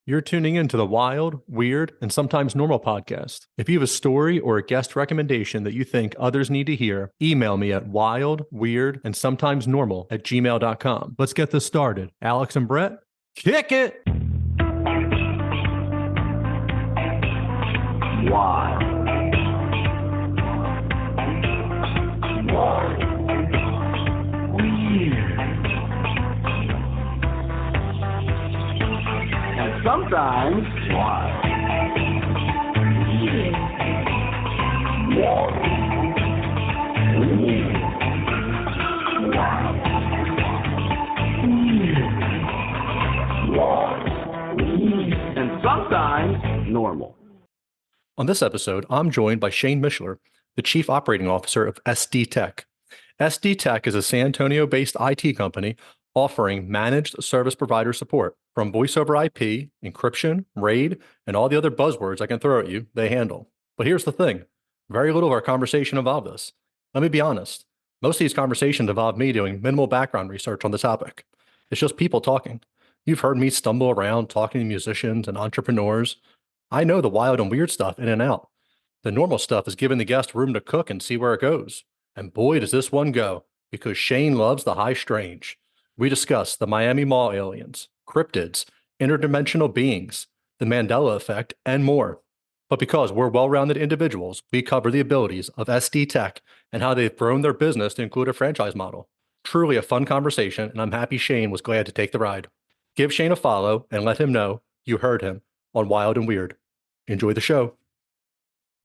You're tuning into the Wild, Weird, and Sometimes Normal podcast. If you have a story or a guest recommendation that you think others need to hear, email me at wildweirdandsometimesnormal@gmail.com. Let's get this started. Alex and Brett, kick it! Wild. Wild. Weird. And sometimes wild. Weird. Wild. Weird. Wild. Weird. Wild. Weird. And sometimes normal. On this episode, I'm joined by Shane Mishler, the Chief Operating Officer of SD Tech. SD Tech is a San Antonio-based IT company offering managed service provider support. From voice over IP, encryption, RAID, and all the other buzzwords I can throw at you, they handle. But here's the thing. Very little of our conversation involved this. Let me be honest. Most of these conversations involve me doing minimal background research on the topic. It's just people talking. You've heard me stumble around talking to musicians and entrepreneurs. I know the wild and weird stuff in and out. The normal stuff is giving the guest room to cook and see where it goes. And boy, does this one go, because Shane loves the high strange. We discuss the Miami Mall aliens, cryptids, interdimensional beings, the Mandela effect, and more. But because we're well-rounded individuals, we cover the abilities of SD Tech and how they've grown their business to include a franchise model. Truly a fun conversation, and I'm happy Shane was glad to take the ride. Give Shane a follow and let him know you heard him on Wild and Weird. Enjoy the show.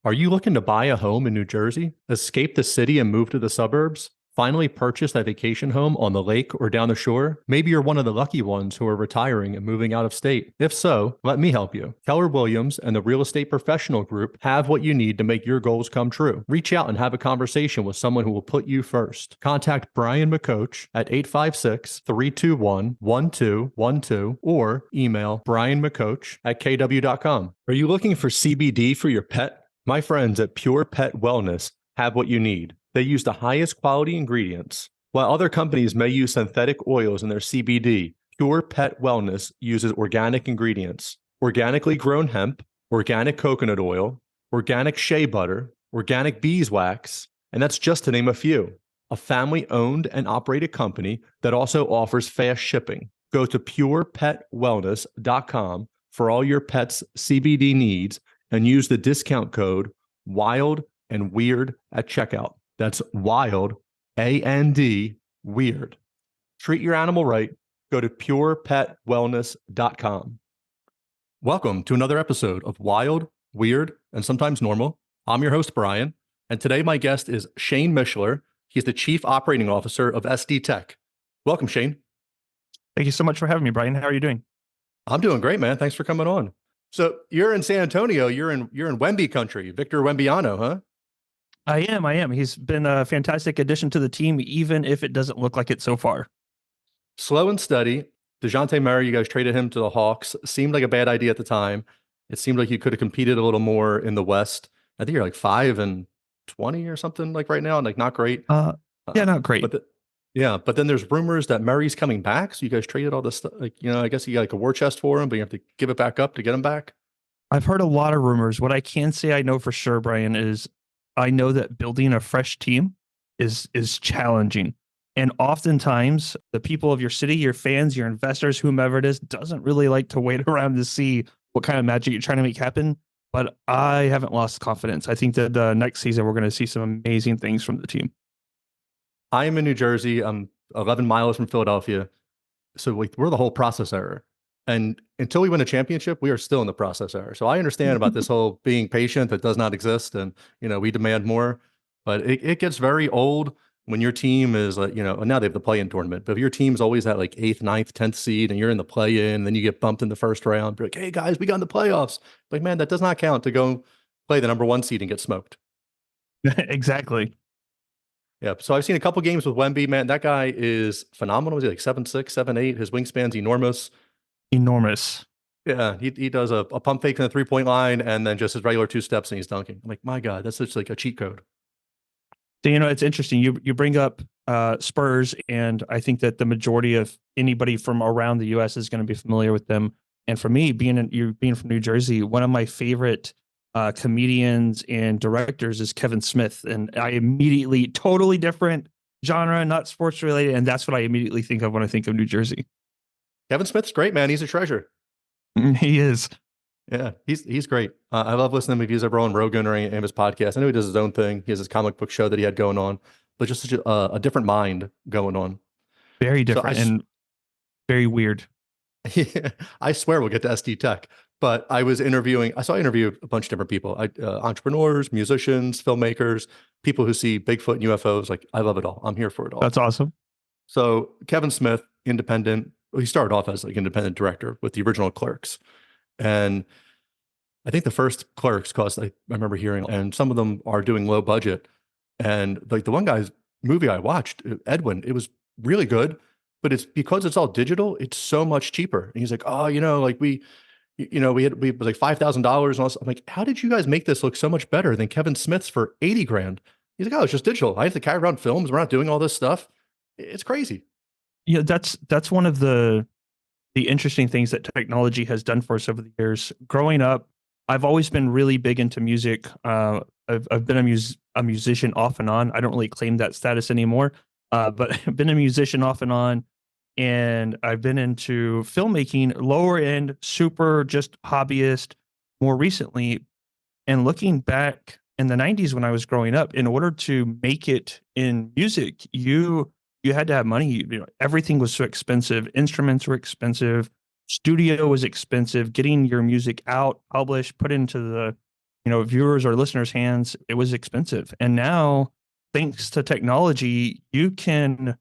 Are you looking to buy a home in New Jersey, escape the city and move to the suburbs? Finally purchase that vacation home on the lake or down the shore? Maybe you're one of the lucky ones who are retiring and moving out of state. If so, let me help you. Keller Williams and the Real Estate Professional Group have what you need to make your goals come true. Reach out and have a conversation with someone who will put you first. Contact Brian McCoach at 856-321-1212 or email brianmccoach@kw.com. Are you looking for CBD for your pet? My friends at Pure Pet Wellness have what you need. They use the highest quality ingredients. While other companies may use synthetic oils in their CBD, Pure Pet Wellness uses organic ingredients, organically grown hemp, organic coconut oil, organic shea butter, organic beeswax, and that's just to name a few. A family-owned and operated company that also offers fast shipping. Go to purepetwellness.com for all your pet's CBD needs and use the discount code WILD and WEIRD at checkout. That's WILD, A-N-D, WEIRD. Treat your animal right. Go to purepetwellness.com. Welcome to another episode of Wild, Weird, and Sometimes Normal. I'm your host, Brian, and today my guest is Shane Mishler. He's the Chief Operating Officer of SD Tech. Welcome, Shane. Thank you so much for having me, Brian. How are you doing? I'm doing great, man. Thanks for coming on. So you're in San Antonio. You're in Wemby country, Victor Wembyano, huh? I am. He's been a fantastic addition to the team, even if it doesn't look like it so far. Slow and steady. DeJounte Murray, you guys traded him to the Hawks. Seemed like a bad idea at the time. It seemed like you could have competed a little more in the West. I think you're like 5-20 or something like right now, and like not great. Yeah, not great. But then there's rumors that Murray's coming back. So you guys traded all this stuff. Like, I guess you got like a war chest for him, but you have to give it back up to get him back. I've heard a lot of rumors. What I can say I know for sure, Brian, is I know that building a fresh team is challenging. And oftentimes the people of your city, your fans, your investors, whomever it is, doesn't really like to wait around to see what kind of magic you're trying to make happen. But I haven't lost confidence. I think that next season we're going to see some amazing things from the team. I am in New Jersey. I'm 11 miles from Philadelphia. So we're the whole process era. And until we win a championship, we are still in the process era. So I understand about this whole being patient that does not exist. And, we demand more. But it gets very old when your team is, now they have the play-in tournament. But if your team's always at like 8th, 9th, 10th seed and you're in the play-in, then you get bumped in the first round. You're like, hey, guys, we got in the playoffs. Like, man, that does not count to go play the number 1 seed and get smoked. Exactly. Yeah. So I've seen a couple games with Wemby, man. That guy is phenomenal. Is he like 7'6", 7'8"? His wingspan's enormous. Yeah, he does a pump fake in the 3-point line and then just his regular 2 steps and he's dunking. I'm like, my God, that's such like a cheat code. So, it's interesting. You bring up Spurs, and I think that the majority of anybody from around the U.S. is going to be familiar with them. And for me, being from New Jersey, one of my favorite comedians and directors is Kevin Smith, and I immediately totally different genre, not sports related, and that's what I immediately think of when I think of New Jersey. Kevin Smith's great, man. He's a treasure. He is. Yeah, he's great. I love listening to him if he's ever on Rogan or any of his podcasts. I know he does his own thing. He has his comic book show that he had going on, but just such a different mind going on. Very So different and very weird. I swear we'll get to SD Tech, but I saw interview a bunch of different people, entrepreneurs, musicians, filmmakers, people who see Bigfoot and UFOs. Like, I love it all. I'm here for it all. That's awesome. So Kevin Smith, independent. Well, he started off as like independent director with the original Clerks. And I think the first Clerks cost, I remember hearing, and some of them are doing low budget. And like the one guy's movie I watched, Edwin, it was really good, but it's because it's all digital, it's so much cheaper. And he's like, oh, like we was like $5,000. And I'm like, how did you guys make this look so much better than Kevin Smith's for 80 grand? He's like, oh, it's just digital. I have to carry around films. We're not doing all this stuff. It's crazy. Yeah, that's one of the interesting things that technology has done for us over the years. Growing up, I've always been really big into music. I've been a musician off and on. I don't really claim that status anymore, but I've been a musician off and on, and I've been into filmmaking, lower end, super just hobbyist more recently. And looking back in the 90s when I was growing up, in order to make it in music, you had to have money. Everything was so expensive. Instruments were expensive. Studio was expensive. Getting your music out, published, put into the viewers or listeners' hands, it was expensive. And now, thanks to technology, you can,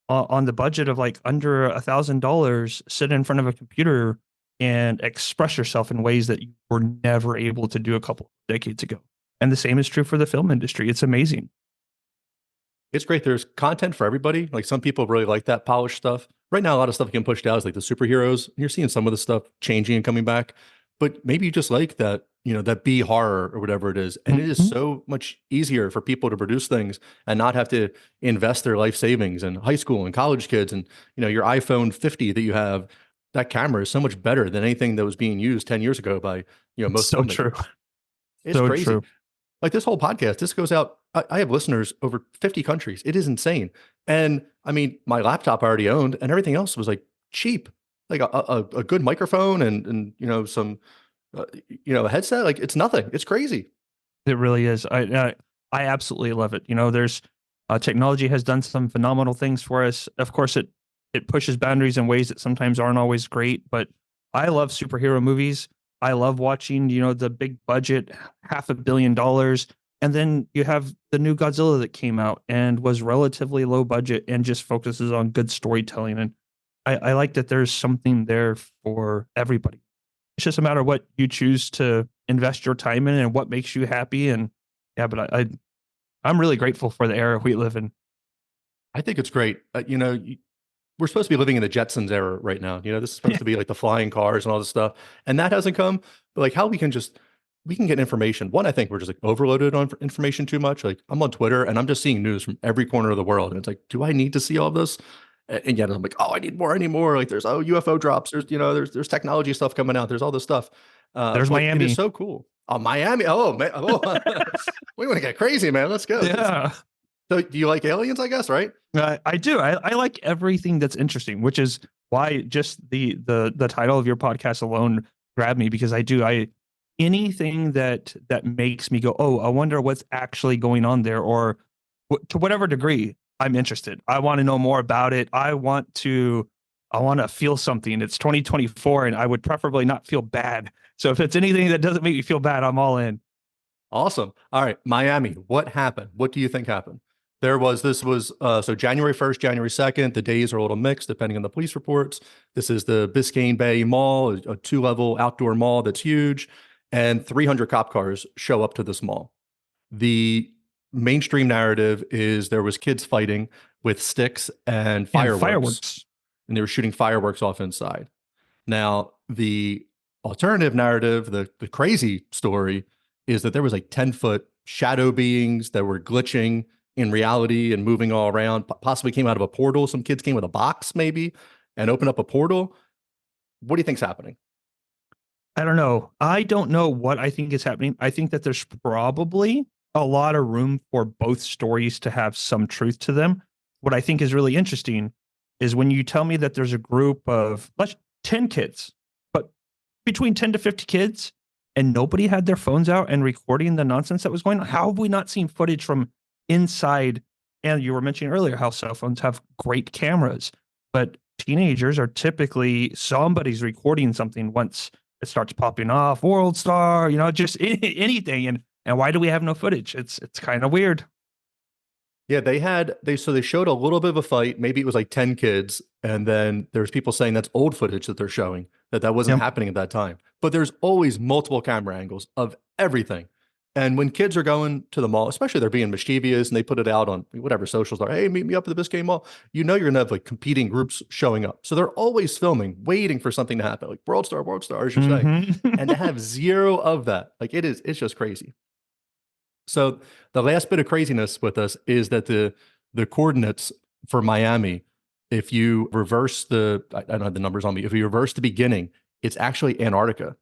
on the budget of like under $1,000, sit in front of a computer and express yourself in ways that you were never able to do a couple of decades ago. And the same is true for the film industry. It's amazing. It's great. There's content for everybody. Like, some people really like that polished stuff. Right now, a lot of stuff getting pushed out is like the superheroes. You're seeing some of the stuff changing and coming back, but maybe you just like that, that B horror or whatever it is. And it is so much easier for people to produce things and not have to invest their life savings. And high school and college kids, and your iPhone 50 that you have, that camera is so much better than anything that was being used 10 years ago by most. So true. It's so crazy. True. Like, this whole podcast, this goes out. I have listeners over 50 countries. It is insane. And I mean, my laptop I already owned, and everything else was like cheap, like a good microphone and some a headset. Like, it's nothing. It's crazy. It really is. I absolutely love it. There's technology has done some phenomenal things for us. Of course, it pushes boundaries in ways that sometimes aren't always great. But I love superhero movies. I love watching, the big budget, $500 million. And then you have the new Godzilla that came out and was relatively low budget and just focuses on good storytelling. And I like that there's something there for everybody. It's just a matter of what you choose to invest your time in and what makes you happy. And yeah, but I'm really grateful for the era we live in. I think it's great. We're supposed to be living in the Jetsons era right now. This is supposed to be like the flying cars and all this stuff. And that hasn't come. But like, how we can get information. One, I think we're just like overloaded on information too much. Like, I'm on Twitter and I'm just seeing news from every corner of the world. And it's like, do I need to see all of this? And yet I'm like, oh, I need more. Like, there's UFO drops. There's, there's technology stuff coming out. There's all this stuff. There's Miami. It is so cool. Oh, Miami. Oh, man. Oh. We want to get crazy, man. Let's go. Yeah. So do you like aliens, I guess, right? I do. I like everything that's interesting, which is why just the title of your podcast alone grabbed me, because anything that makes me go, oh, I wonder what's actually going on there, or to whatever degree I'm interested. I want to know more about it. I want to feel something. It's 2024 and I would preferably not feel bad. So if it's anything that doesn't make me feel bad, I'm all in. Awesome. All right. Miami, what happened? What do you think happened? This was so January 1st, January 2nd, the days are a little mixed depending on the police reports. This is the Biscayne Bay Mall, a 2-level outdoor mall that's huge, and 300 cop cars show up to this mall. The mainstream narrative is there was kids fighting with sticks and fireworks. And they were shooting fireworks off inside. Now, the alternative narrative, the crazy story, is that there was like 10-foot shadow beings that were glitching in reality and moving all around, possibly came out of a portal. Some kids came with a box maybe and opened up a portal. What do you think's happening? I don't know. I don't know what I think is happening. I think that there's probably a lot of room for both stories to have some truth to them. What I think is really interesting is when you tell me that there's a group of 10 kids, but between 10 to 50 kids, and nobody had their phones out and recording the nonsense that was going on. How have we not seen footage from inside? And you were mentioning earlier how cell phones have great cameras, but teenagers are typically somebody's recording something once it starts popping off, World Star, just anything. And why do we have no footage? It's kind of weird. Yeah, they showed a little bit of a fight. Maybe it was like 10 kids. And then there's people saying that's old footage that they're showing, that wasn't Yep. happening at that time. But there's always multiple camera angles of everything. And when kids are going to the mall, especially they're being mischievous and they put it out on whatever socials are, hey, meet me up at the Biscayne Mall. You're going to have like competing groups showing up. So they're always filming, waiting for something to happen. Like World Star, as you're saying. And to have zero of that, it's just crazy. So the last bit of craziness with us is that the coordinates for Miami, if you reverse I don't have the numbers on me. If you reverse the beginning, it's actually Antarctica.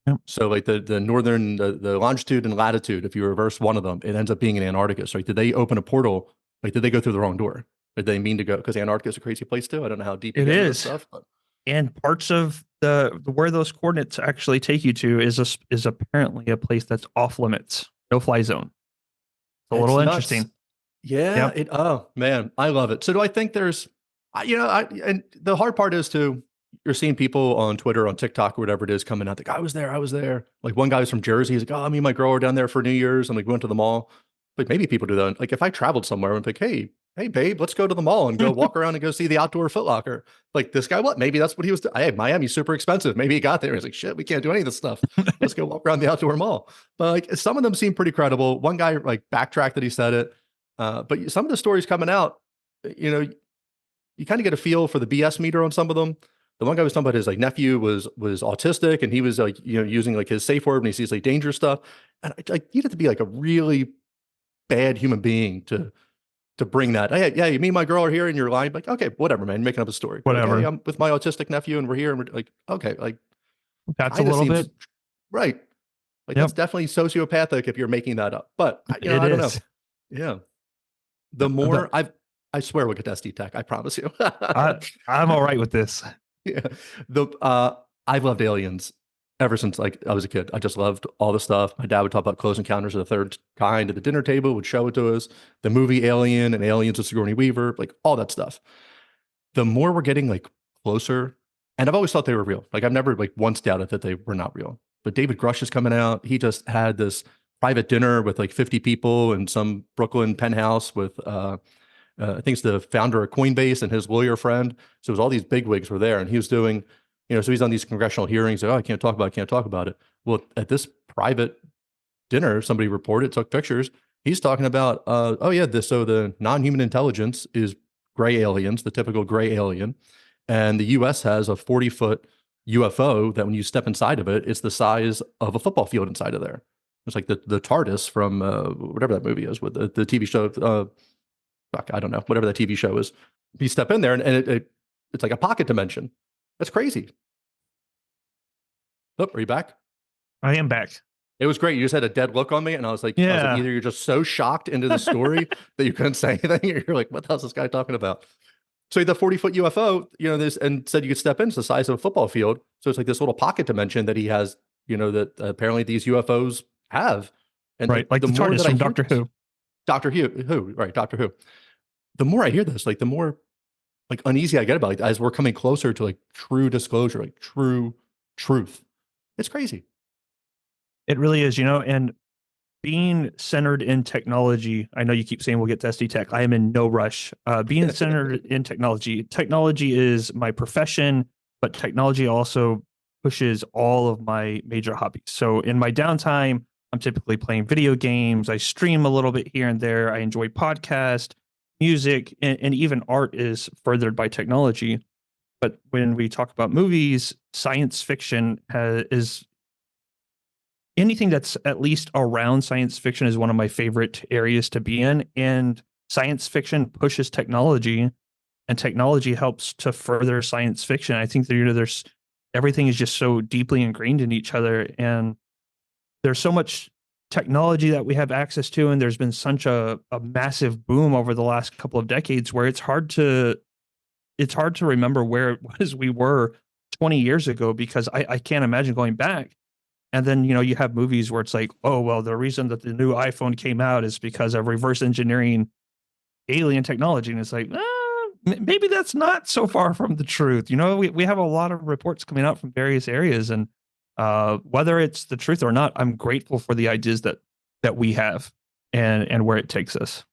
Yep. So like the northern, the longitude and latitude, if you reverse one of them, it ends up being in Antarctica. So like, did they open a portal? Like, did they go through the wrong door? Did they mean to go? Because Antarctica is a crazy place too. I don't know how deep It you get into is. this stuff, but And parts of the where those coordinates actually take you to is apparently a place that's off limits, no fly zone. It's a little nuts. interesting. Yeah. Yep. Oh man, I love it. So do I think there's, and the hard part is too, you're seeing people on Twitter, on TikTok, or whatever it is coming out. Like, I was there. Like one guy was from Jersey. He's like, oh, me and my girl were down there for New Year's. And like, we went to the mall. Like maybe people do that. Like if I traveled somewhere and like, hey, babe, let's go to the mall and go walk around and go see the outdoor Foot Locker. Like this guy, maybe that's what he was doing. Hey, Miami's super expensive. Maybe he got there. He's like, shit, we can't do any of this stuff. Let's go walk around the outdoor mall. But like some of them seem pretty credible. One guy like backtracked that he said it. But some of the stories coming out, you kind of get a feel for the BS meter on some of them. The one guy was talking about his like nephew was autistic and he was like, using like his safe word when he sees like dangerous stuff. And like you have to be like a really bad human being to bring that. Hey, yeah, me and my girl are here and you're lying. Like, okay, whatever, man, you're making up a story. Whatever. Like, hey, I'm with my autistic nephew and we're here and we're like, okay, like That's a little bit right. Like Yep. that's definitely sociopathic if you're making that up. But I don't know. Yeah. The more I swear we'll get to SD Tech. I promise you. I'm all right with this. Yeah. I've loved aliens ever since like I was a kid. I just loved all the stuff. My dad would talk about Close Encounters of the Third Kind at the dinner table, would show it to us. The movie Alien and Aliens with Sigourney Weaver, like all that stuff. The more we're getting like closer, and I've always thought they were real. Like I've never like once doubted that they were not real. But David Grush is coming out. He just had this private dinner with like 50 people in some Brooklyn penthouse with I think it's the founder of Coinbase and his lawyer friend. So it was all these bigwigs were there, and he was doing, so he's on these congressional hearings. Like, oh, I can't talk about it. Well, at this private dinner, somebody reported, took pictures. He's talking about, so the non-human intelligence is gray aliens, the typical gray alien, and the U.S. has a 40-foot UFO that when you step inside of it, it's the size of a football field inside of there. It's like the TARDIS from whatever that movie is with the TV show. I don't know, whatever that TV show is. You step in there and it's like a pocket dimension. That's crazy. Oh, are you back? I am back. It was great. You just had a dead look on me, and I was like, Yeah. either you're just so shocked into the story that you couldn't say anything, or you're like, what the hell is this guy talking about? So the 40-foot UFO, this, and said you could step in, it's the size of a football field. So it's like this little pocket dimension that he has, that apparently these UFOs have. And right, like the TARDIS from Doctor Who. Doctor Who, right? Doctor Who. The more I hear this, like the more like uneasy I get about it, as we're coming closer to like true disclosure, like true truth. It's crazy. It really is, and being centered in technology. I know you keep saying we'll get to SD Tech. I am in no rush. Being centered in technology is my profession, but technology also pushes all of my major hobbies. So in my downtime, I'm typically playing video games. I stream a little bit here and there. I enjoy podcasts, music, and even art is furthered by technology. But when we talk about movies, science fiction is anything that's at least around science fiction is one of my favorite areas to be in. And science fiction pushes technology, and technology helps to further science fiction. I think that, everything is just so deeply ingrained in each other. And there's so much technology that we have access to. And there's been such a massive boom over the last couple of decades where it's hard to remember where it was we were 20 years ago, because I can't imagine going back. And then, you have movies where it's like, oh, well, the reason that the new iPhone came out is because of reverse engineering alien technology. And it's like, maybe that's not so far from the truth. We have a lot of reports coming out from various areas, and whether it's the truth or not, I'm grateful for the ideas that we have and where it takes us.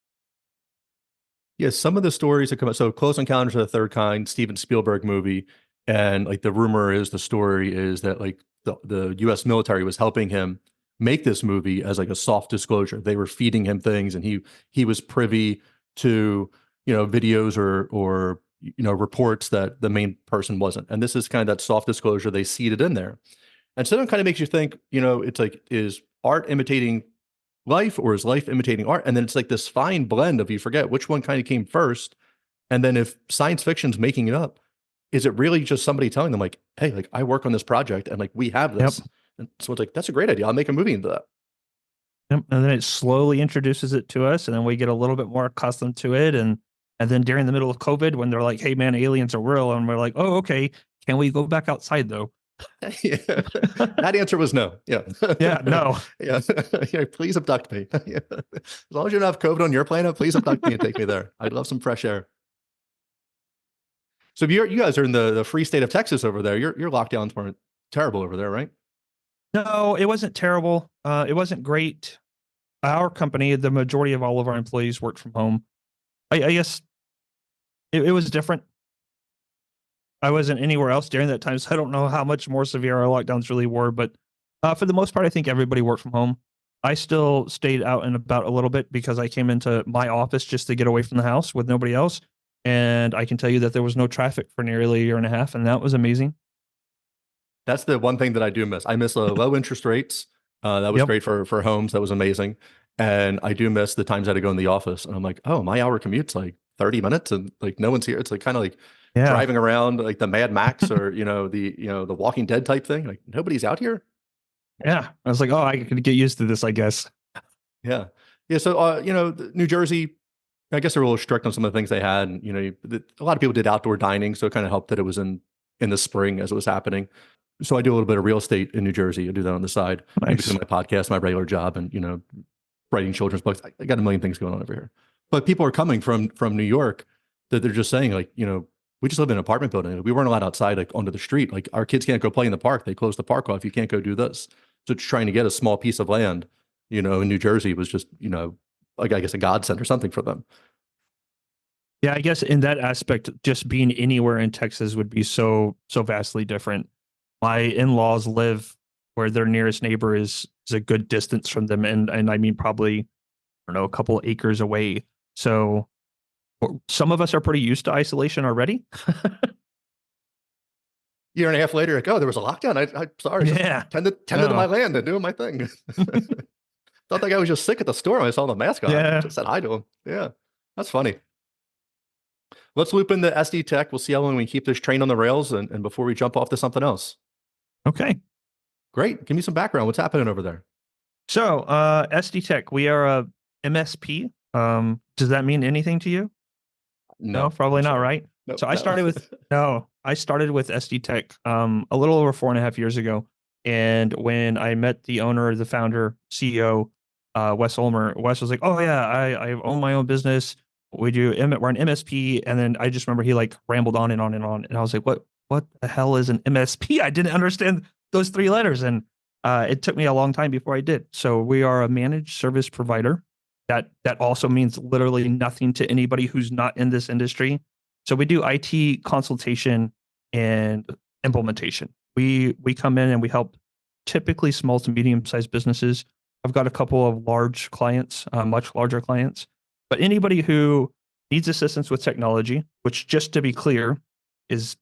Yeah, some of the stories that come out. So Close Encounters of the Third Kind, Steven Spielberg movie. And like the story is that like the US military was helping him make this movie as like a soft disclosure. They were feeding him things, and he was privy to, videos or reports that the main person wasn't. And this is kind of that soft disclosure they seeded in there. And so it kind of makes you think, it's like, is art imitating life, or is life imitating art? And then it's like this fine blend of, you forget which one kind of came first. And then if science fiction's making it up, is it really just somebody telling them like, hey, like I work on this project and like we have this. Yep. And so it's like, that's a great idea. I'll make a movie into that. Yep. And then it slowly introduces it to us, and then we get a little bit more accustomed to it. And then during the middle of COVID, when they're like, hey man, aliens are real, and we're like, oh, okay, can we go back outside though? Yeah. That answer was no. Yeah. Yeah, no. Yeah. Yeah. Please abduct me. Yeah. As long as you don't have COVID on your planet, please abduct me and take me there. I'd love some fresh air. So you guys are in the free state of Texas over there. Your lockdowns weren't terrible over there, right? No, it wasn't terrible. It wasn't great. Our company, the majority of all of our employees worked from home. I guess it was different. I wasn't anywhere else during that time, so I don't know how much more severe our lockdowns really were. But for the most part, I think everybody worked from home. I still stayed out and about a little bit because I came into my office just to get away from the house with nobody else. And I can tell you that there was no traffic for nearly a year and a half, and that was amazing. That's the one thing that I do miss. I miss low interest rates. That was great for homes. That was amazing. And I do miss the times I had to go in the office, and I'm like, oh, my hour commute's like 30 minutes and like no one's here. It's like kind of like driving around like the Mad Max or, the Walking Dead type thing. Like nobody's out here. Yeah. I was like, oh, I could get used to this, I guess. Yeah. Yeah. So, New Jersey, I guess they're a little strict on some of the things they had. And, a lot of people did outdoor dining. So it kind of helped that it was in the spring as it was happening. So I do a little bit of real estate in New Jersey. I do that on the side. Nice. In between my podcast, my regular job, and, writing children's books. I got a million things going on over here. But people are coming from New York that they're just saying like, we just live in an apartment building. We weren't allowed outside, like onto the street. Like our kids can't go play in the park. They closed the park off. You can't go do this. So trying to get a small piece of land, in New Jersey was just, like I guess a godsend or something for them. Yeah, I guess in that aspect, just being anywhere in Texas would be so vastly different. My in-laws live where their nearest neighbor is a good distance from them, and I mean probably, I don't know, a couple of acres away. So some of us are pretty used to isolation already. Year and a half later, like, oh, there was a lockdown. I'm sorry. Yeah. Tended to my land and doing my thing. Thought that guy was just sick at the store when I saw the mask on. Yeah. Just said hi to him. Yeah. That's funny. Let's loop into SD Tech. We'll see how long we can keep this train on the rails and before we jump off to something else. Okay. Great. Give me some background. What's happening over there? So SD Tech, we are a MSP. Does that mean anything to you? No, probably not, right? Nope, so I started with SD Tech a little over 4.5 years ago. And when I met the owner, the founder, CEO, Wes Ulmer, Wes was like, oh yeah, I own my own business. We're an MSP. And then I just remember he like rambled on and on and on. And I was like, what the hell is an MSP? I didn't understand those 3 letters. And it took me a long time before I did. So we are a managed service provider. That also means literally nothing to anybody who's not in this industry. So we do IT consultation and implementation. We come in and we help typically small to medium-sized businesses. I've got a couple of large clients, much larger clients. But anybody who needs assistance with technology, which just to be clear, is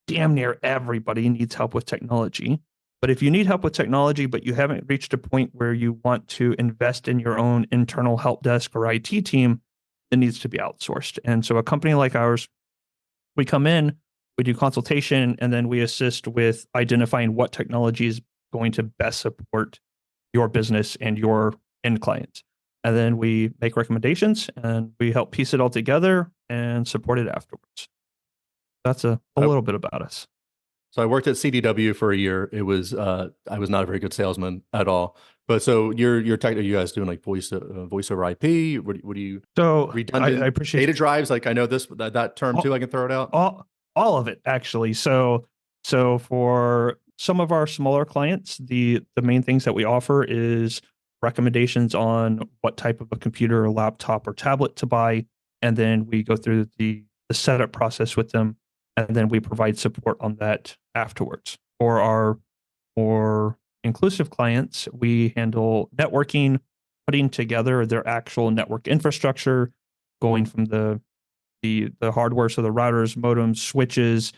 damn near everybody needs help with technology. But if you need help with technology, but you haven't reached a point where you want to invest in your own internal help desk or IT team, it needs to be outsourced. And so a company like ours, we come in, we do consultation, and then we assist with identifying what technology is going to best support your business and your end clients. And then we make recommendations and we help piece it all together and support it afterwards. That's a little bit about us. So I worked at CDW for a year. It was I was not a very good salesman at all. But so you're tech, are you guys doing like voice over IP? What do you So redundant I appreciate data drives? Like I know that term too. I can throw it out. all of it actually. So for some of our smaller clients, the main things that we offer is recommendations on what type of a computer, or laptop, or tablet to buy, and then we go through the setup process with them, and then we provide support on that afterwards. For our more inclusive clients, we handle networking, putting together their actual network infrastructure, going from the hardware, so the routers, modems, switches,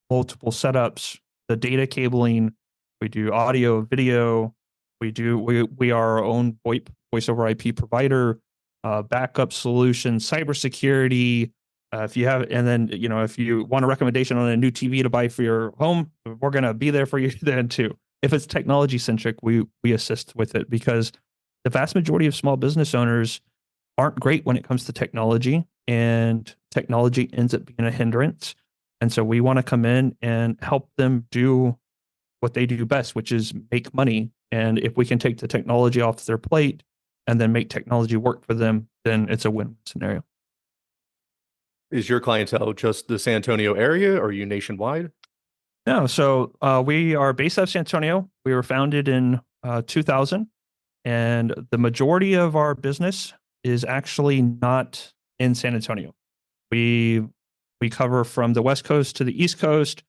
multiple setups, the data cabling. We do audio, video. We are our own VoIP, voice over IP provider, backup solution, cybersecurity. If you have, and then if you want a recommendation on a new TV to buy for your home, we're gonna be there for you then too. If it's technology centric, we assist with it, because the vast majority of small business owners aren't great when it comes to technology, and technology ends up being a hindrance. And so we want to come in and help them do what they do best, which is make money. And if we can take the technology off their plate and then make technology work for them, then it's a win-win scenario. Is your clientele just the San Antonio area, or are you nationwide? No, so we are based out of San Antonio. We were founded in 2000, and the majority of our business is actually not in San Antonio. We cover from the West Coast to the East Coast.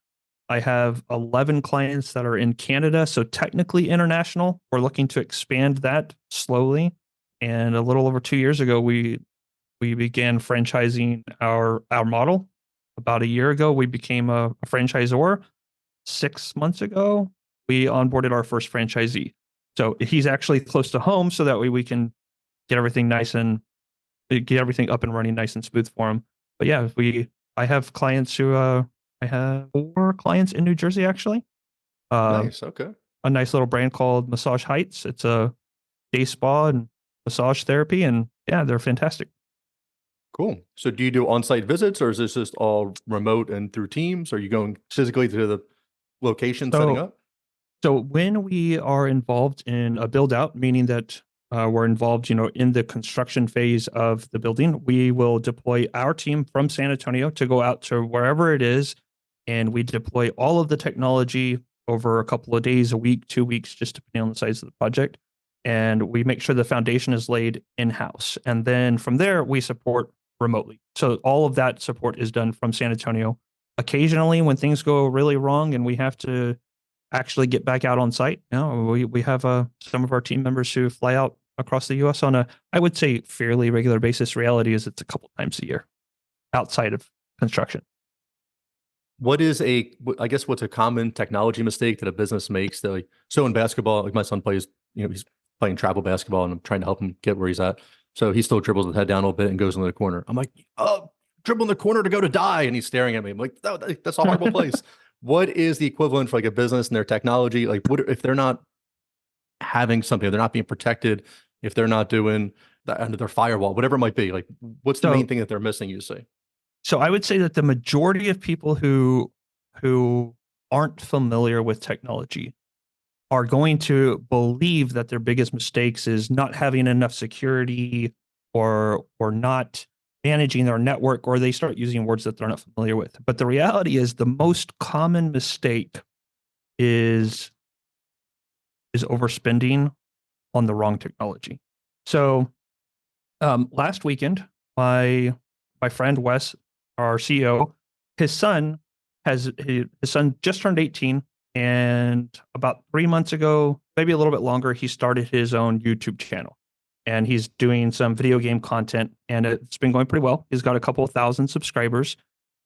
I have 11 clients that are in Canada, so technically international. We're looking to expand that slowly. And a little over 2 years ago, we began franchising our model. About a year ago, we became a franchisor. 6 months ago, we onboarded our first franchisee. So he's actually close to home, so that way we can get everything up and running nice and smooth for him. But yeah, I have clients who I have 4 clients in New Jersey actually. Nice. Okay. A nice little brand called Massage Heights. It's a day spa and massage therapy, and yeah, they're fantastic. Cool. So do you do on-site visits, or is this just all remote and through Teams? Are you going physically to the location setting up? So when we are involved in a build out, meaning that we're involved, in the construction phase of the building, we will deploy our team from San Antonio to go out to wherever it is, and we deploy all of the technology over a couple of days, a week, 2 weeks, just depending on the size of the project. And we make sure the foundation is laid in-house. And then from there, we support remotely. So all of that support is done from San Antonio. Occasionally, when things go really wrong and we have to actually get back out on site, we have some of our team members who fly out across the U.S. on I would say, fairly regular basis. Reality is it's a couple times a year outside of construction. What's a common technology mistake that a business makes that, like, so in basketball, like my son plays, he's playing travel basketball and I'm trying to help him get where he's at. So he still dribbles his head down a little bit and goes into the corner. I'm like, oh, dribble in the corner to go to die. And he's staring at me. I'm like, that's a horrible place. What is the equivalent for like a business and their technology? Like, what if they're not having something, they're not being protected, if they're not doing that under their firewall, whatever it might be, like what's the main thing that they're missing, you say? So I would say that the majority of people who aren't familiar with technology are going to believe that their biggest mistakes is not having enough security or not managing their network, or they start using words that they're not familiar with. But the reality is the most common mistake is overspending on the wrong technology. So last weekend, my friend Wes, our CEO, his son just turned 18, and about 3 months ago, maybe a little bit longer, he started his own YouTube channel, and he's doing some video game content, and it's been going pretty well. He's got a couple of thousand subscribers.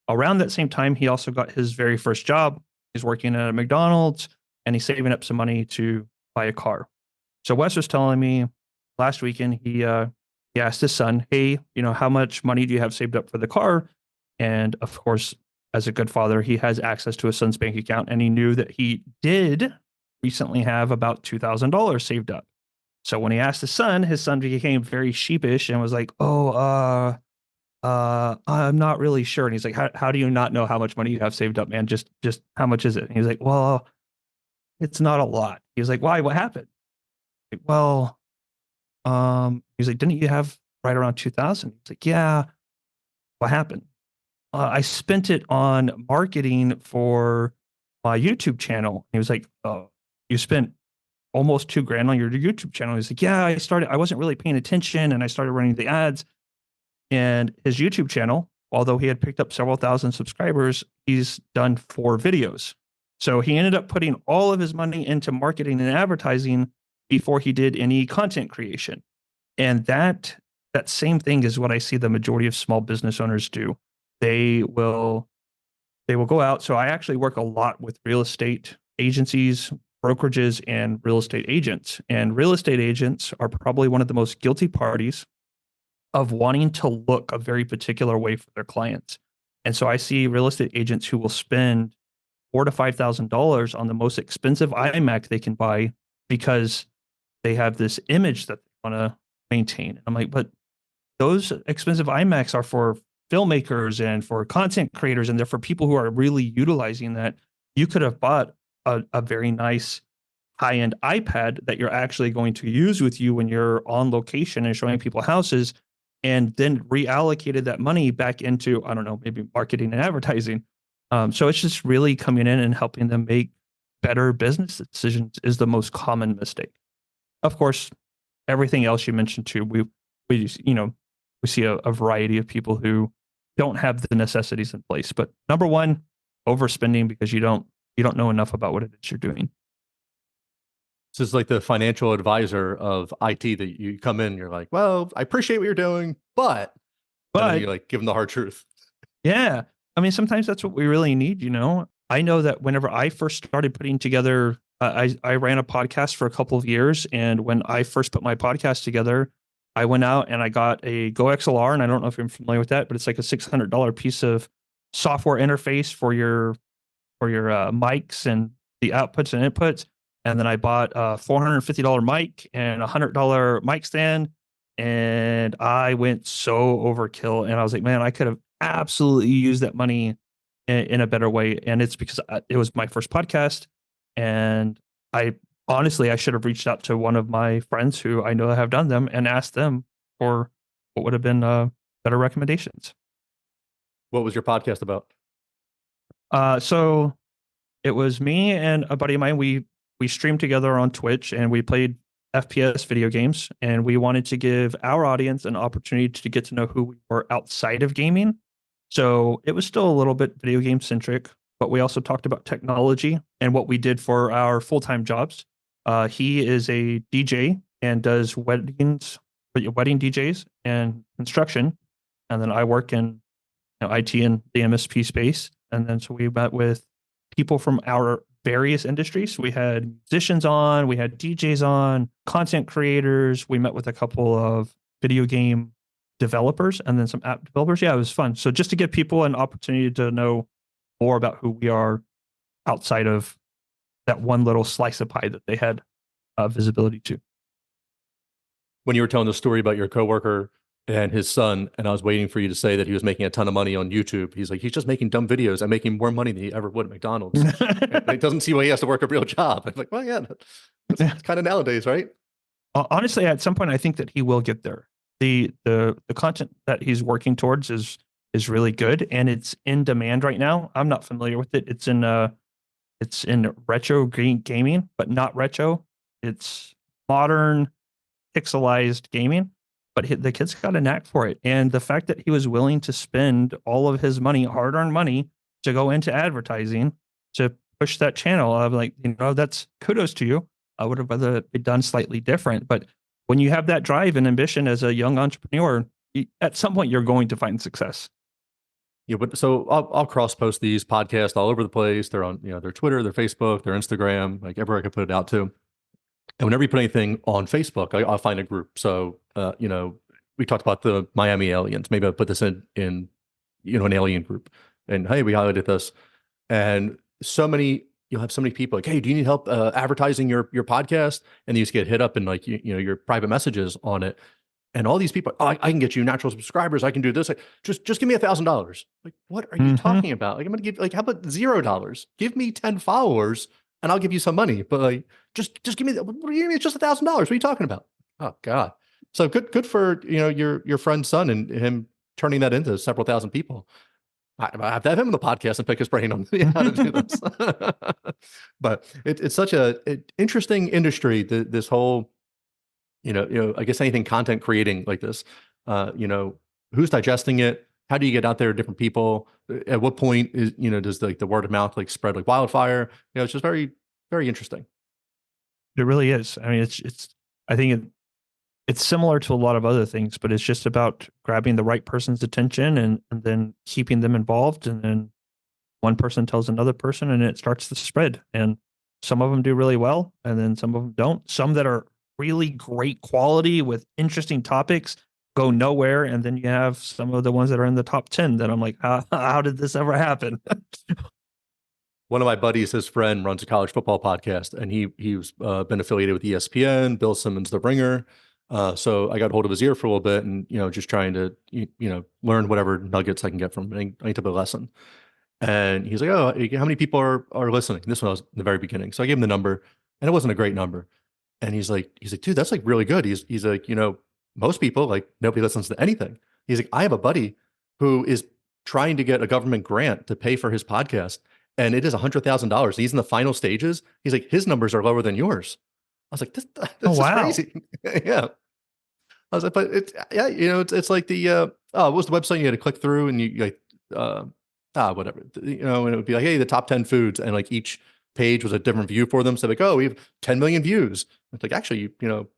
Around that same time, he also got his very first job. He's working at a McDonald's, and he's saving up some money to buy a car. So Wes was telling me last weekend, he asked his son, hey, how much money do you have saved up for the car? And of course, as a good father, he has access to his son's bank account, and he knew that he did recently have about $2,000 saved up. So when he asked his son became very sheepish and was like, "Oh, I'm not really sure." And he's like, "How do you not know how much money you have saved up, man? Just how much is it?" And he's like, "Well, it's not a lot." He was like, "Why? What happened?" Like, well, he's like, "Didn't you have right around 2,000?" He's like, "Yeah." What happened? I spent it on marketing for my YouTube channel. He was like, "Oh, you spent almost 2 grand on your YouTube channel." He's like, "Yeah, I wasn't really paying attention and I started running the ads." And his YouTube channel, although he had picked up several thousand subscribers, he's done 4 videos. So he ended up putting all of his money into marketing and advertising before he did any content creation. And that same thing is what I see the majority of small business owners do. They will go out. So I actually work a lot with real estate agencies, brokerages, and real estate agents. And real estate agents are probably one of the most guilty parties of wanting to look a very particular way for their clients. And so I see real estate agents who will spend $4,000 to $5,000 on the most expensive iMac they can buy because they have this image that they want to maintain. I'm like, but those expensive iMacs are for filmmakers and for content creators, and they're for people who are really utilizing that. You could have bought a very nice high-end iPad that you're actually going to use with you when you're on location and showing people houses, and then reallocated that money back into, I don't know, maybe marketing and advertising. So it's just really coming in and helping them make better business decisions is the most common mistake. Of course, everything else you mentioned too, we see a variety of people who don't have the necessities in place. But number one, overspending because you don't know enough about what it is you're doing. This is like the financial advisor of IT that you come in, you're like, well, I appreciate what you're doing, but and then But you like give them the hard truth. yeah, I mean, sometimes that's what we really need. I know that whenever I first started putting together, I ran a podcast for a couple of years, and when I first put my podcast together, I went out and I got a Go XLR, and I don't know if you're familiar with that, but it's like a $600 piece of software interface for your mics and the outputs and inputs. And then I bought a $450 mic and a $100 mic stand, and I went so overkill. And I was like, man, I could have absolutely used that money in a better way. And it's because it was my first podcast, and I should have reached out to one of my friends who I know have done them and asked them for what would have been better recommendations. What was your podcast about? So it was me and a buddy of mine. We streamed together on Twitch and we played FPS video games, and we wanted to give our audience an opportunity to get to know who we were outside of gaming. So it was still a little bit video game centric, but we also talked about technology and what we did for our full-time jobs. He is a DJ and does wedding DJs and construction. And then I work in IT and the MSP space. And then so we met with people from our various industries. We had musicians on, we had DJs on, content creators. We met with a couple of video game developers and then some app developers. Yeah, it was fun. So just to give people an opportunity to know more about who we are outside of that one little slice of pie that they had visibility to. When you were telling the story about your coworker and his son, and I was waiting for you to say that he was making a ton of money on YouTube. He's like, he's just making dumb videos and making more money than he ever would at McDonald's. And he doesn't see why he has to work a real job. I'm like, well, yeah, that's kind of nowadays, right? Honestly, at some point, I think that he will get there. The content that he's working towards is really good, and it's in demand right now. I'm not familiar with it. It's in retro gaming, but not retro. It's modern pixelized gaming. But the kid's got a knack for it. And the fact that he was willing to spend all of his money, hard-earned money, to go into advertising to push that channel, I'm like, that's kudos to you. I would have rather it done slightly different. But when you have that drive and ambition as a young entrepreneur, at some point you're going to find success. Yeah, but so I'll cross post these podcasts all over the place. They're on their Twitter, their Facebook, their Instagram, like everywhere I can put it out to. And whenever you put anything on Facebook, I'll find a group. So, we talked about the Miami aliens. Maybe I'll put this in an alien group. and hey, we highlighted this. And you'll have so many people like, hey, do you need help advertising your podcast? And you just get hit up in like, your private messages on it. And all these people, oh, I can get you natural subscribers. I can do this. Like, just give me $1,000. Like, what are you talking about? Like, I'm going to give, like, how about $0? Give me 10 followers and I'll give you some money. But like, just give me, what do you mean? It's just $1,000. What are you talking about? Oh God. So good for, your friend's son and him turning that into several thousand people. I have to have him on the podcast and pick his brain on how to do this. But it's such a interesting industry, this whole, I guess anything content creating like this, who's digesting it? How do you get out there to different people? At what point does like the word of mouth like spread like wildfire? It's just very, very interesting. It really is. I mean, I think it's similar to a lot of other things, but it's just about grabbing the right person's attention and then keeping them involved. And then one person tells another person and it starts to spread. And some of them do really well. And then some of them don't. Some that are really great quality with interesting topics go nowhere. And then you have some of the ones that are in the top 10 that I'm like, how did this ever happen? One of my buddies, his friend, runs a college football podcast, and he's been affiliated with ESPN, Bill Simmons, The Ringer. So I got hold of his ear for a little bit, and just trying to learn whatever nuggets I can get from any type of lesson. And he's like, "Oh, how many people are listening?" This one was in the very beginning, so I gave him the number, and it wasn't a great number. And he's like, "Dude, that's like really good." He's like, most people, like, nobody listens to anything. He's like, "I have a buddy who is trying to get a government grant to pay for his podcast, and it is $100,000. He's in the final stages. He's like, his numbers are lower than yours." I was like, "This is crazy." Yeah. I was like, but it's like the what was the website you had to click through and you like whatever, and it would be like, hey, the top 10 foods, and like each page was a different view for them. So like, oh, we have 10 million views. It's like, actually, you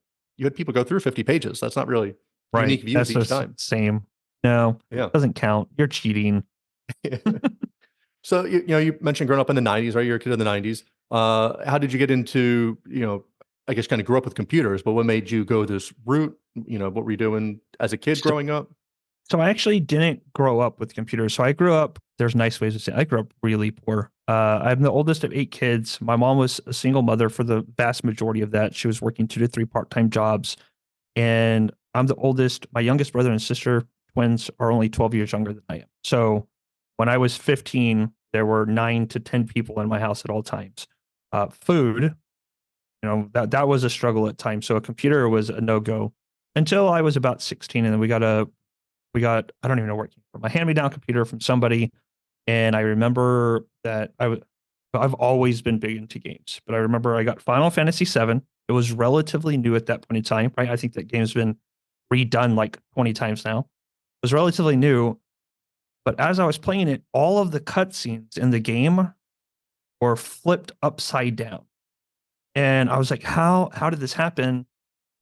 had people go through 50 pages. That's not really unique views each time. Same. No, yeah, it doesn't count. You're cheating. So you mentioned growing up in the 90s, right? You're a kid in the 90s. How did you get into, I guess kind of grew up with computers, but what made you go this route? What were you doing as a kid growing up? So I actually didn't grow up with computers. So I grew up, there's nice ways to say it. I grew up really poor. I'm the oldest of 8 kids. My mom was a single mother for the vast majority of that. She was working 2 to 3 part-time jobs. And I'm the oldest. My youngest brother and sister, twins, are only 12 years younger than I am. So when I was 15, there were 9 to 10 people in my house at all times. Food, that was a struggle at times. So a computer was a no-go until I was about 16. And then we got, I don't even know where it came from, a hand-me-down computer from somebody. And I remember that I've always been big into games, but I remember I got Final Fantasy VII. It was relatively new at that point in time, right? I think that game's been redone like 20 times now. It was relatively new, but as I was playing it, all of the cutscenes in the game were flipped upside down. And I was like, how did this happen?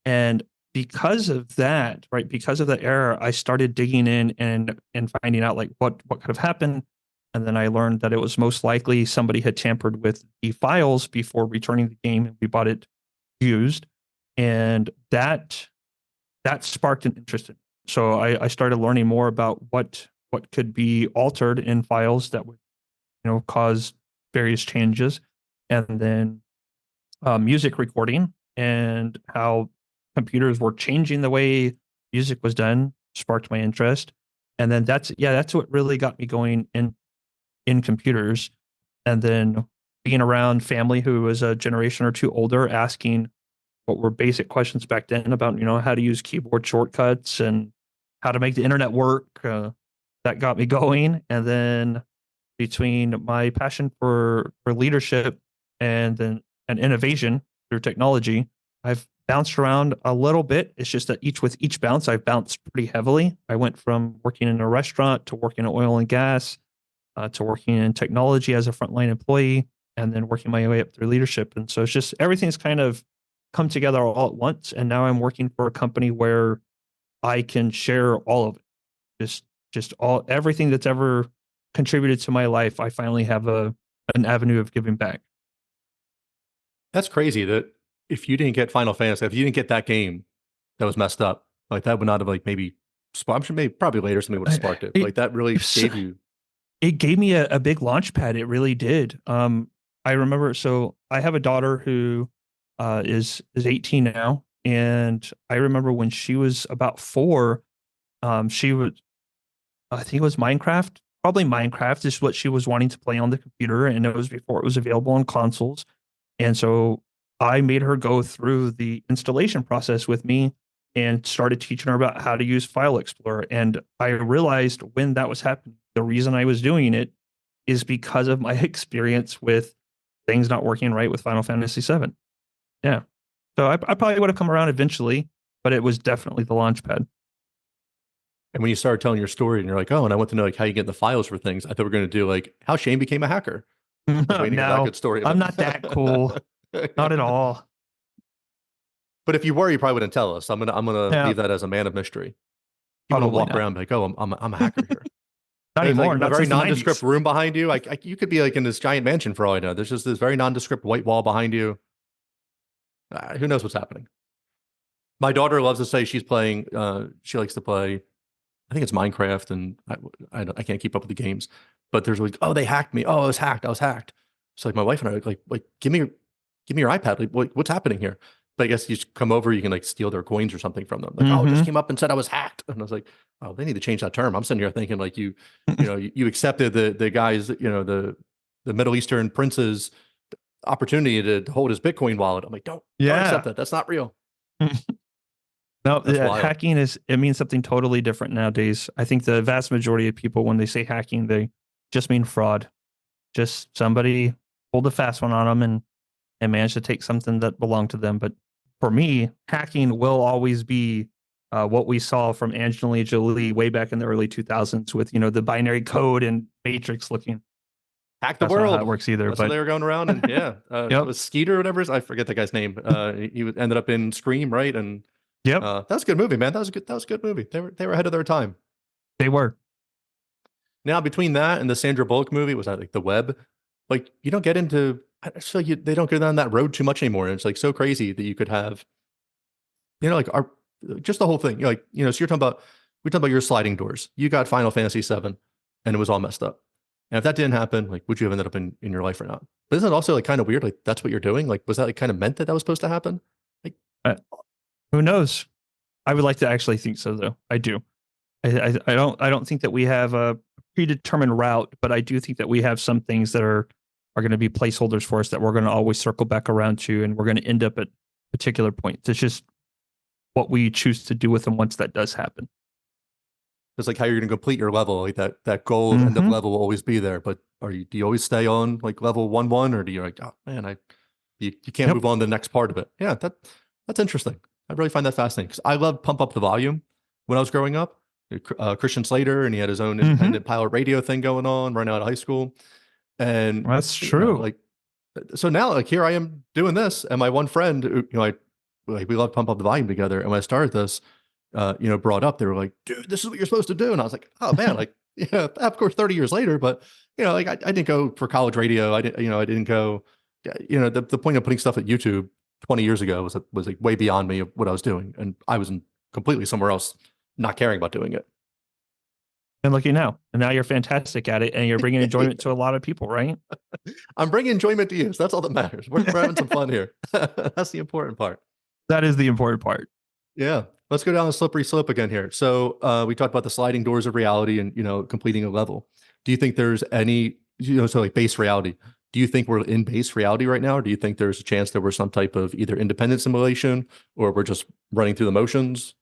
And because of that, right, because of that error, I started digging in and finding out like what could have happened. And then I learned that it was most likely somebody had tampered with the files before returning the game, and we bought it used. And that sparked an interest in it. So I started learning more about what could be altered in files that would, cause various changes. And then music recording and how computers were changing the way music was done sparked my interest. And then that's what really got me going in computers. And then being around family who was a generation or two older, asking what were basic questions back then about, how to use keyboard shortcuts and how to make the internet work. That got me going. And then between my passion for leadership and innovation through technology, I've bounced around a little bit. It's just that with each bounce, I've bounced pretty heavily. I went from working in a restaurant to working in oil and gas, to working in technology as a frontline employee, and then working my way up through leadership. And so it's just everything's kind of come together all at once. And now I'm working for a company where I can share all of it. Just everything that's ever contributed to my life. I finally have an avenue of giving back. That's crazy that if you didn't get Final Fantasy, if you didn't get that game that was messed up, like that would not have like maybe, I'm sure maybe probably later somebody would have sparked it. Like that really gave you. It gave me a big launch pad. It really did. I remember, so I have a daughter who is 18 now. And I remember when she was about 4, she would, I think it was Minecraft, probably Minecraft is what she was wanting to play on the computer. And it was before it was available on consoles. And so I made her go through the installation process with me and started teaching her about how to use File Explorer. And I realized when that was happening, the reason I was doing it is because of my experience with things not working right with Final Fantasy VII. Yeah. So I probably would have come around eventually, but it was definitely the launch pad. And when you started telling your story and you're like, oh, and I want to know like how you get the files for things, I thought we were going to do like how Shane became a hacker. I was waiting for that No, good story. I'm not that cool. Not at all. But if you were, you probably wouldn't tell us. I'm gonna Yeah, leave that as a man of mystery. You want to probably walk not. around and be like, oh, I'm a hacker here. Not There's anymore. like a Not very since the nondescript 90s. room behind you. You could be like in this giant mansion for all I know. There's just this very nondescript white wall behind you. Who knows what's happening? My daughter loves to say she's playing. She likes to play. I think it's Minecraft, and I can't keep up with the games. But there's like, oh, they hacked me. Oh, I was hacked. I was hacked. So like my wife and I are like, give me your iPad. Like, what's happening here? But I guess you just come over, you can like steal their coins or something from them. Like, oh, it just came up and said I was hacked. And I was like, oh, they need to change that term. I'm sitting here thinking like you accepted the guy's, the Middle Eastern prince's opportunity to hold his Bitcoin wallet. I'm like, don't accept Yeah. that. That's not real. No, That's wild. hacking it means something totally different nowadays. I think the vast majority of people, when they say hacking, they just mean fraud. Just somebody pulled a fast one on them and managed to take something that belonged to them. But for me, hacking will always be what we saw from Angelina Jolie way back in the early 2000s with, the binary code and Matrix looking. Hack the That's not world. how it works either. That's what But they were going around and yeah, yep, it was Skeeter or whatever. I forget the guy's name. Ended up in Scream, right? And yep, that was a good movie, man. That was a good movie. They were ahead of their time. they were. Now between that and the Sandra Bullock movie, was that like The Web? Like you don't get into. I feel like they don't go down that road too much anymore. And it's like so crazy that you could have, like just the whole thing. So we're talking about your sliding doors. You got Final Fantasy VII, and it was all messed up. And if that didn't happen, like, would you have ended up in your life or not? But isn't it also like kind of weird? Like that's what you're doing. Like, was that like kind of meant that was supposed to happen? Like, Who knows? I would like to actually think so, though. I do. I don't think that we have a predetermined route, but I do think that we have some things that are going to be placeholders for us that we're going to always circle back around to, and we're going to end up at particular points. It's just what we choose to do with them once that does happen. it's like how you're going to complete your level. Like that goal end of level will always be there. But do you always stay on like level 1-1, or do you like, oh man, you can't move on to the next part of it? Yeah, that's interesting. I really find that fascinating because I loved Pump Up the Volume when I was growing up. Christian Slater, and he had his own independent pilot radio thing going on right out of high school. And That's true. like, so now like here I am doing this, and my one friend, we love Pump Up the Volume together. And when I started this, brought up, they were like, dude, this is what you're supposed to do. And I was like, oh man, like, yeah, of course, 30 years later, but like I didn't go for college radio. I didn't go, the point of putting stuff at YouTube 20 years ago was like way beyond me of what I was doing. And I was completely somewhere else, not caring about doing it. And look at you now. And now you're fantastic at it, and you're bringing enjoyment to a lot of people, right? I'm bringing enjoyment to you. So that's all that matters. We're having some fun here. That's the important part. That is the important part. Yeah. Let's go down the slippery slope again here. So we talked about the sliding doors of reality and, completing a level. Do you think there's any, so like base reality, do you think we're in base reality right now? Or do you think there's a chance that we're some type of either independent simulation or we're just running through the motions?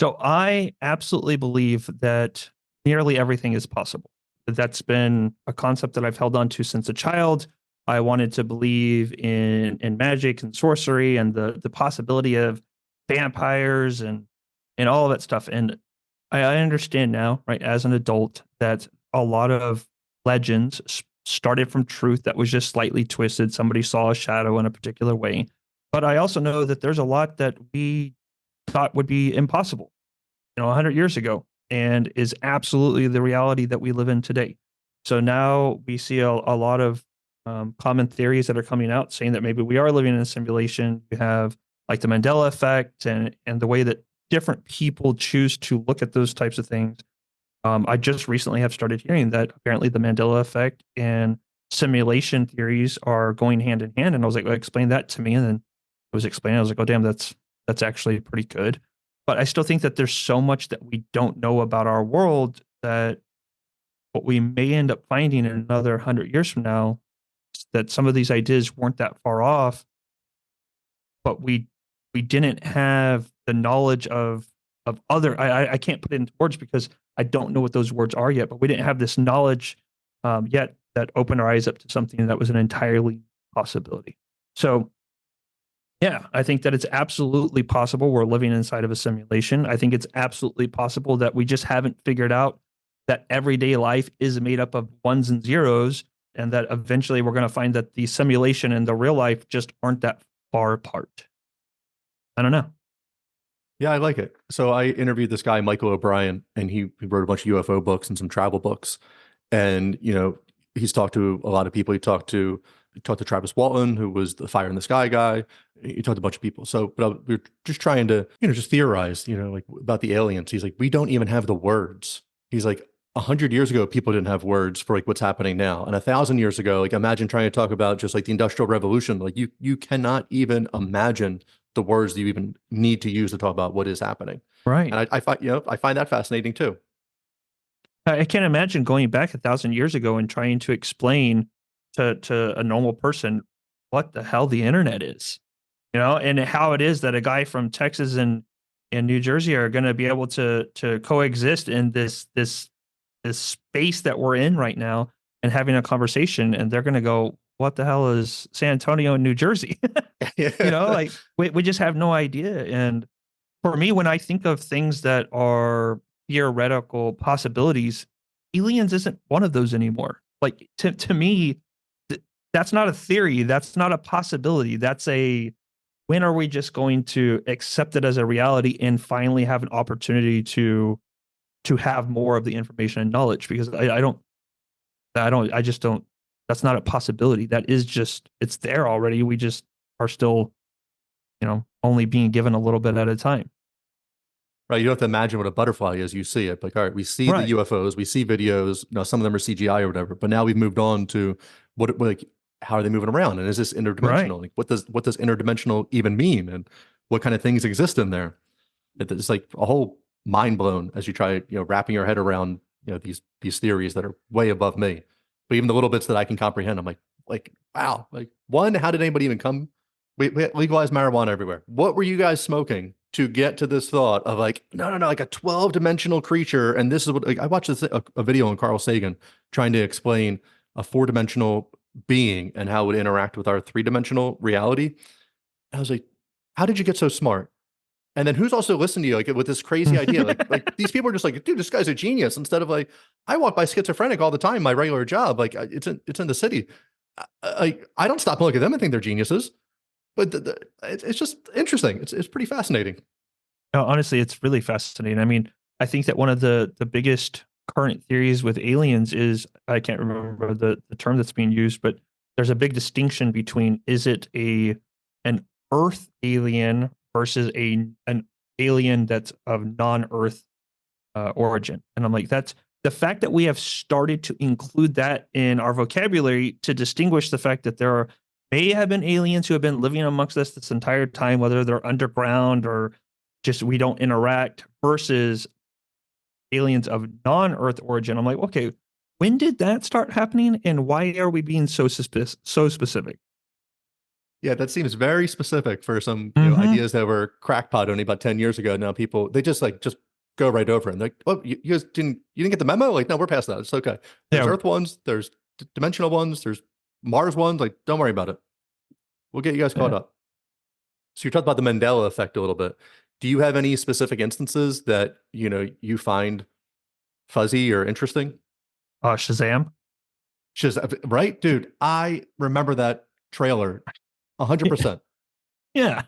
So I absolutely believe that nearly everything is possible. That's been a concept that I've held on to since a child. I wanted to believe in magic and sorcery and the possibility of vampires and all of that stuff. And I understand now, right, as an adult, that a lot of legends started from truth that was just slightly twisted. Somebody saw a shadow in a particular way. But I also know that there's a lot that we thought would be impossible, 100 years ago, and is absolutely the reality that we live in today. So now we see a lot of common theories that are coming out saying that maybe we are living in a simulation. You have like the Mandela effect and the way that different people choose to look at those types of things. I just recently have started hearing that apparently the Mandela effect and simulation theories are going hand in hand. And I was like, well, explain that to me. And then it was explaining, I was like, oh, damn, that's actually pretty good. But I still think that there's so much that we don't know about our world that what we may end up finding in another 100 years from now is that some of these ideas weren't that far off, but we didn't have the knowledge of other. I can't put it into words because I don't know what those words are yet, but we didn't have this knowledge yet that opened our eyes up to something that was an entirely possibility. So yeah, I think that it's absolutely possible we're living inside of a simulation. I think it's absolutely possible that we just haven't figured out that everyday life is made up of ones and zeros, and that eventually we're going to find that the simulation and the real life just aren't that far apart. I don't know. Yeah, I like it. So I interviewed this guy, Michael O'Brien, and he wrote a bunch of UFO books and some travel books. And, he's talked to a lot of people. He talked to Travis Walton, who was the fire in the sky guy. He talked to a bunch of people. So, but we are just trying to, just theorize, like about the aliens. He's like, we don't even have the words. He's like, 100 years ago, people didn't have words for like what's happening now. And 1,000 years ago, like imagine trying to talk about just like the Industrial Revolution. Like you cannot even imagine the words that you even need to use to talk about what is happening. Right. And I find that fascinating too. I can't imagine going back 1,000 years ago and trying to explain to a normal person what the hell the internet is, and how it is that a guy from Texas and New Jersey are going to be able to coexist in this space that we're in right now and having a conversation, and they're going to go, what the hell is San Antonio and New Jersey? Like we just have no idea. And for me, when I think of things that are theoretical possibilities, aliens isn't one of those anymore. Like to me, that's not a theory. That's not a possibility. That's when are we just going to accept it as a reality and finally have an opportunity to have more of the information and knowledge? Because I just don't, that's not a possibility. That is just, it's there already. We just are still, only being given a little bit at a time. Right. You don't have to imagine what a butterfly is. You see it. Like, all right, we see Right. the UFOs, we see videos. Some of them are CGI or whatever. But now we've moved on to like, how are they moving around? And is this interdimensional? Right. Like, what does interdimensional even mean? And what kind of things exist in there? It's like a whole mind blown as you try, wrapping your head around, these theories that are way above me. But even the little bits that I can comprehend, I'm like, wow. Like, one, how did anybody even come? We legalized marijuana everywhere. What were you guys smoking to get to this thought of like, no, like a 12-dimensional creature? And this is what, like, I watched a video on Carl Sagan trying to explain a 4-dimensional being and how it would interact with our 3-dimensional reality. I was like, how did you get so smart? And then who's also listening to you, like, with this crazy idea? Like these people are just like, dude, this guy's a genius. Instead of like, I walk by schizophrenic all the time, my regular job, like it's in the city. I don't stop and look at them and think they're geniuses. But it's just interesting. It's pretty fascinating. No, honestly, it's really fascinating. I mean, I think that one of the biggest current theories with aliens is, I can't remember the term that's being used, but there's a big distinction between, is it an Earth alien versus an alien that's of non-Earth origin? And I'm like, that's the fact that we have started to include that in our vocabulary to distinguish the fact that there may have been aliens who have been living amongst us this entire time, whether they're underground or just we don't interact, versus aliens of non-Earth origin. I'm like, okay, when did that start happening, and why are we being so specific? Yeah, that seems very specific for some ideas that were crackpot only about 10 years ago. Now people, they just go right over it. And like, oh, you guys didn't get the memo? Like, no, we're past that. It's okay. There's Earth ones, there's dimensional ones, there's Mars ones. Like, don't worry about it. We'll get you guys caught up. So you talked about the Mandela effect a little bit. Do you have any specific instances that, you find fuzzy or interesting? Shazam. Right, dude. I remember that trailer 100%. Yeah.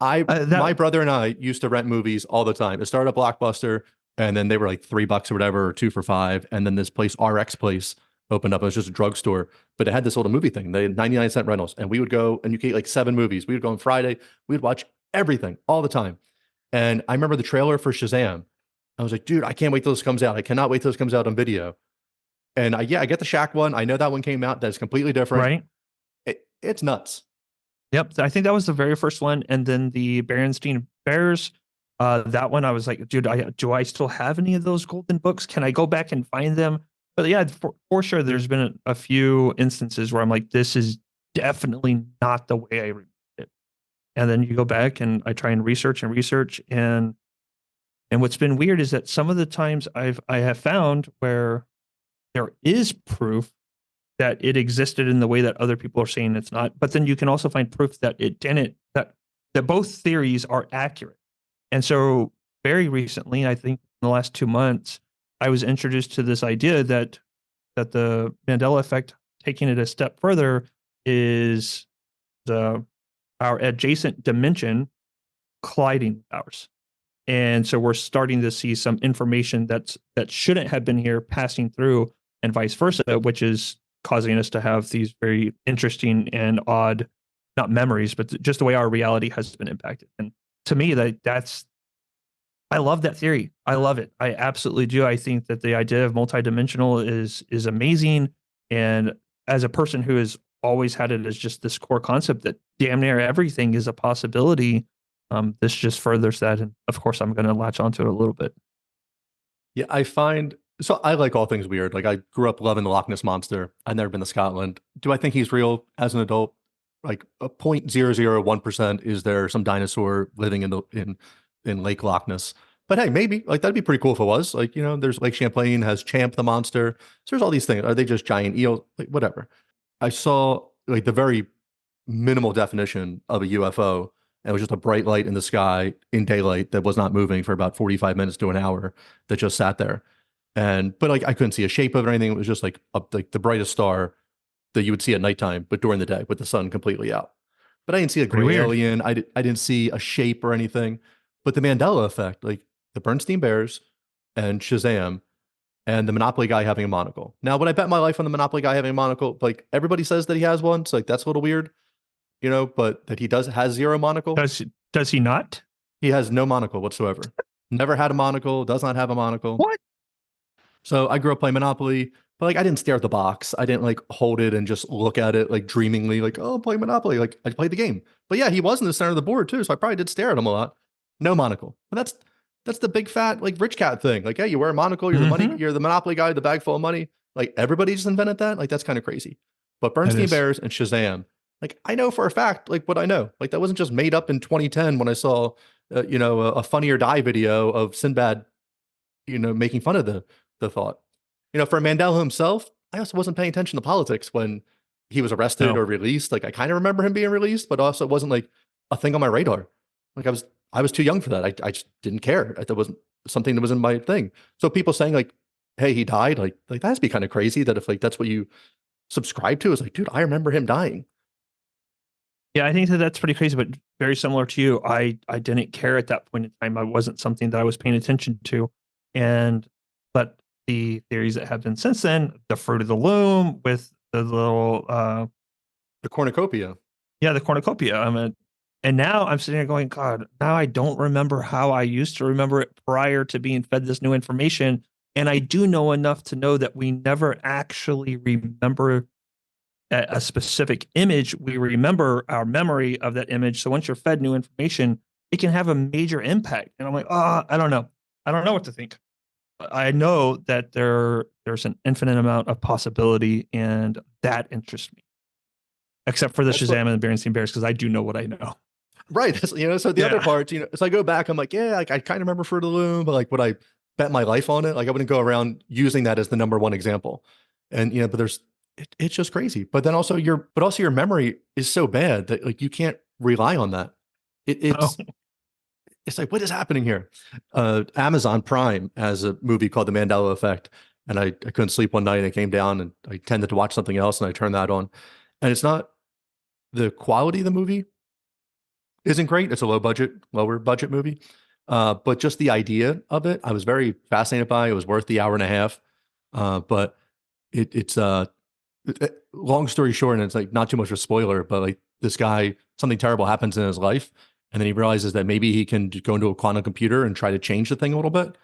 My brother and I used to rent movies all the time. It started at Blockbuster, and then they were like $3 or whatever, or 2 for $5. And then this place, RX Place, opened up. It was just a drugstore, but it had this little movie thing. They had 99-cent rentals, and we would go, and you could get like 7 movies. We would go on Friday. We would watch everything all the time. And I remember the trailer for Shazam, I was like, dude, I can't wait till this comes out. I cannot wait till this comes out on video. And I get the Shaq one. I know that one came out. That's completely different. Right. It's nuts. Yep. I think that was the very first one. And then the Berenstein Bears, that one I was like, dude, do I still have any of those golden books? Can I go back and find them? But yeah, for sure, there's been a few instances where I'm like, this is definitely not the way I read it. And then you go back and I try and research, and what's been weird is that some of the times I have found where there is proof that it existed in the way that other people are saying it's not, but then you can also find proof that it didn't, that both theories are accurate. And so very recently, I think in the last 2 months, I was introduced to this idea that the Mandela effect, taking it a step further, is our adjacent dimension colliding with ours. And so we're starting to see some information that shouldn't have been here passing through, and vice versa, which is causing us to have these very interesting and odd, not memories, but just the way our reality has been impacted. And to me, that's I love that theory. I love it. I absolutely do. I think that the idea of multidimensional is amazing. And as a person who has always had it as just this core concept that damn near everything is a possibility, this just furthers that. And of course, I'm going to latch onto it a little bit. Yeah, so I like all things weird. Like I grew up loving the Loch Ness Monster. I've never been to Scotland. Do I think he's real as an adult? Like a 0.001% is there some dinosaur living in Lake Loch Ness? But hey, maybe like that'd be pretty cool if it was. Like, there's Lake Champlain has Champ the monster. So there's all these things. Are they just giant eels? Like whatever. I saw like the very minimal definition of a UFO. And it was just a bright light in the sky in daylight that was not moving for about 45 minutes to an hour that just sat there. But like I couldn't see a shape of it or anything. It was just like the brightest star that you would see at nighttime, but during the day with the sun completely out. But I didn't see a Pretty gray weird. alien. I didn't see a shape or anything. But the Mandela effect, like the Bernstein Bears and Shazam and the Monopoly guy having a monocle. Now, would I bet my life on the Monopoly guy having a monocle? Like everybody says that he has one. So like that's a little weird, but that he has zero monocle. Does he not? He has no monocle whatsoever. Never had a monocle, does not have a monocle. What? So I grew up playing Monopoly, but like I didn't stare at the box. I didn't like hold it and just look at it like dreamingly, like, oh, play Monopoly. Like I played the game. But yeah, he was in the center of the board too. So I probably did stare at him a lot. No monocle. But that's the big fat like rich cat thing. Like, hey, you wear a monocle, you're the money, you're the Monopoly guy, the bag full of money. Like everybody just invented that. Like that's kind of crazy. But Bernstein Bears and Shazam, like I know for a fact, like what I know. Like that wasn't just made up in 2010 when I saw, a Funny or Die video of Sinbad, making fun of the thought. For Mandela himself, I also wasn't paying attention to politics when he was arrested or released. Like I kind of remember him being released, but also it wasn't like a thing on my radar. Like I was too young for that. I just didn't care. That wasn't something that was in my thing. So people saying like, hey, he died, like that has to be kind of crazy that if like that's what you subscribe to, is like, dude, I remember him dying. Yeah, I think that's pretty crazy, but very similar to you. I didn't care at that point in time. I wasn't something that I was paying attention to. But the theories that have been since then, the fruit of the loom with the little the cornucopia. Yeah, the cornucopia. And now I'm sitting there going, God, now I don't remember how I used to remember it prior to being fed this new information. And I do know enough to know that we never actually remember a specific image. We remember our memory of that image. So once you're fed new information, it can have a major impact. And I'm like, I don't know. I don't know what to think. I know that there's an infinite amount of possibility, and that interests me. Except for the Shazam and the Berenstein Bears, because I do know what I know. Right. So the other parts, so I go back, I'm like, yeah, like I kind of remember Fruit of the Loom, but like would I bet my life on it? Like I wouldn't go around using that as the number one example. And but it's just crazy. But then also your memory is so bad that like you can't rely on that. It's like, what is happening here? Amazon Prime has a movie called The Mandela Effect. And I couldn't sleep one night and I came down and I tended to watch something else and I turned that on. And it's not the quality of the movie isn't great. It's a lower budget movie. But just the idea of it, I was very fascinated by. It was worth the hour and a half. But it's long story short, and it's like not too much of a spoiler, but like this guy, something terrible happens in his life. And then he realizes that maybe he can go into a quantum computer and try to change the thing a little bit.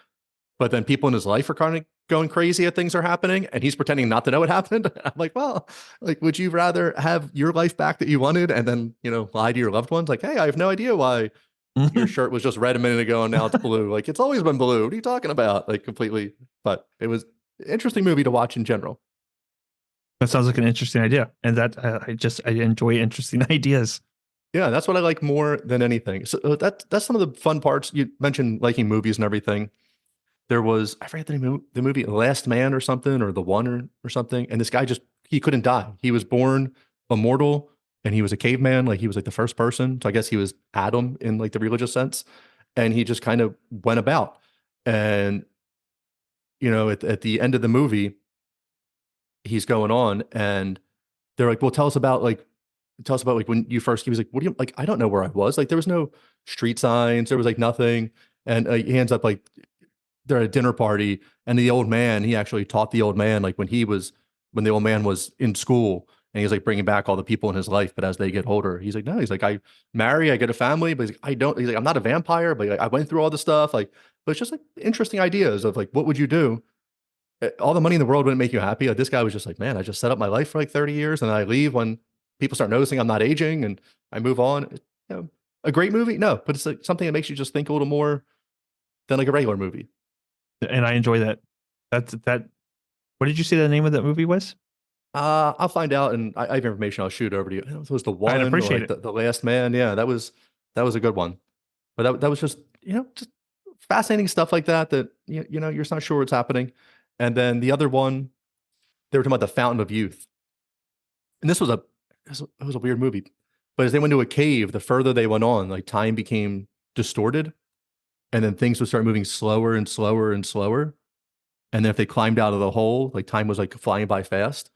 but then people in his life are kind of going crazy at things are happening, and he's pretending not to know what happened. I'm like, well, like, would you rather have your life back that you wanted and then, lie to your loved ones? Like, hey, I have no idea why your shirt was just red a minute ago and now it's blue. Like, it's always been blue. What are you talking about? Like, completely. But it was an interesting movie to watch in general. That sounds like an interesting idea. And that I enjoy interesting ideas. Yeah, that's what I like more than anything. So that's some of the fun parts. You mentioned liking movies and everything. There was, I forget the movie Last Man or something, or The One or something. And this guy he couldn't die. He was born immortal and he was a caveman. Like, he was like the first person. So I guess he was Adam in like the religious sense. And he just kind of went about. And, at the end of the movie, he's going on and they're like, well, tell us about like when you first, he was like, what do you, like, I don't know where I was. Like, there was no street signs. There was like nothing. And he ends up like, they're at a dinner party and the old man, he actually taught the old man, like when the old man was in school, and he was like bringing back all the people in his life. But as they get older, he's like, no, he's like, I marry, I get a family, but he's like, I'm not a vampire, but like, I went through all the stuff. Like, but it's just like interesting ideas of like, what would you do? All the money in the world wouldn't make you happy. Like, this guy was just like, man, I just set up my life for like 30 years and I leave when people start noticing I'm not aging and I move on. A great movie? No, but it's like something that makes you just think a little more than like a regular movie. And I enjoy that. That. What did you say the name of that movie was? I'll find out, and I have information. I'll shoot over to you. It was The One, I'd appreciate or like the Last Man. Yeah, that was a good one. But that was just just fascinating stuff like that. That you're just not sure what's happening. And then the other one, they were talking about the Fountain of Youth, and it was a weird movie. But as they went to a cave, the further they went on, like, time became distorted. And then things would start moving slower and slower and slower. And then if they climbed out of the hole, like, time was like flying by fast.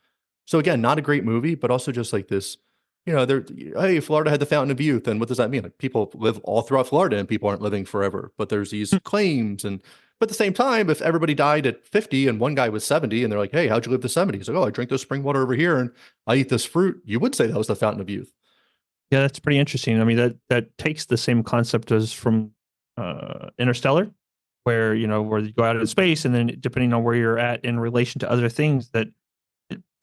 So again, not a great movie, but also just like this, hey, Florida had the Fountain of Youth. And what does that mean? Like, people live all throughout Florida and people aren't living forever, but there's these claims. But at the same time, if everybody died at 50 and one guy was 70 and they're like, hey, how'd you live to 70? He's like, oh, I drink this spring water over here and I eat this fruit. You would say that was the Fountain of Youth. Yeah, that's pretty interesting. I mean, that takes the same concept as from Interstellar, where you go out into space, and then depending on where you're at in relation to other things, that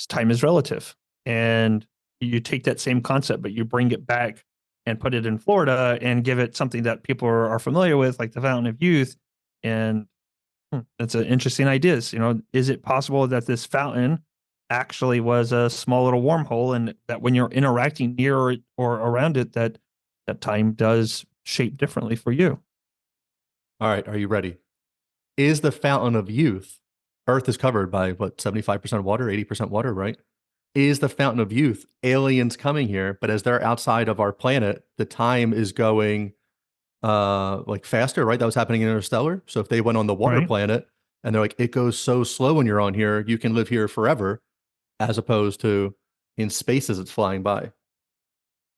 time is relative, and you take that same concept, but you bring it back and put it in Florida and give it something that people are familiar with, like the Fountain of Youth, and that's an interesting idea. Is it possible that this fountain actually was a small little wormhole, and that when you're interacting near it or around it, that time does shape differently for you? All right, are you ready? Is the Fountain of Youth, Earth is covered by 75% water, 80% water, right? Is the Fountain of Youth aliens coming here, but as they're outside of our planet, the time is going like faster, right? That was happening in Interstellar. So if they went on the water planet and they're like, it goes so slow when you're on here, you can live here forever, as opposed to in space as it's flying by.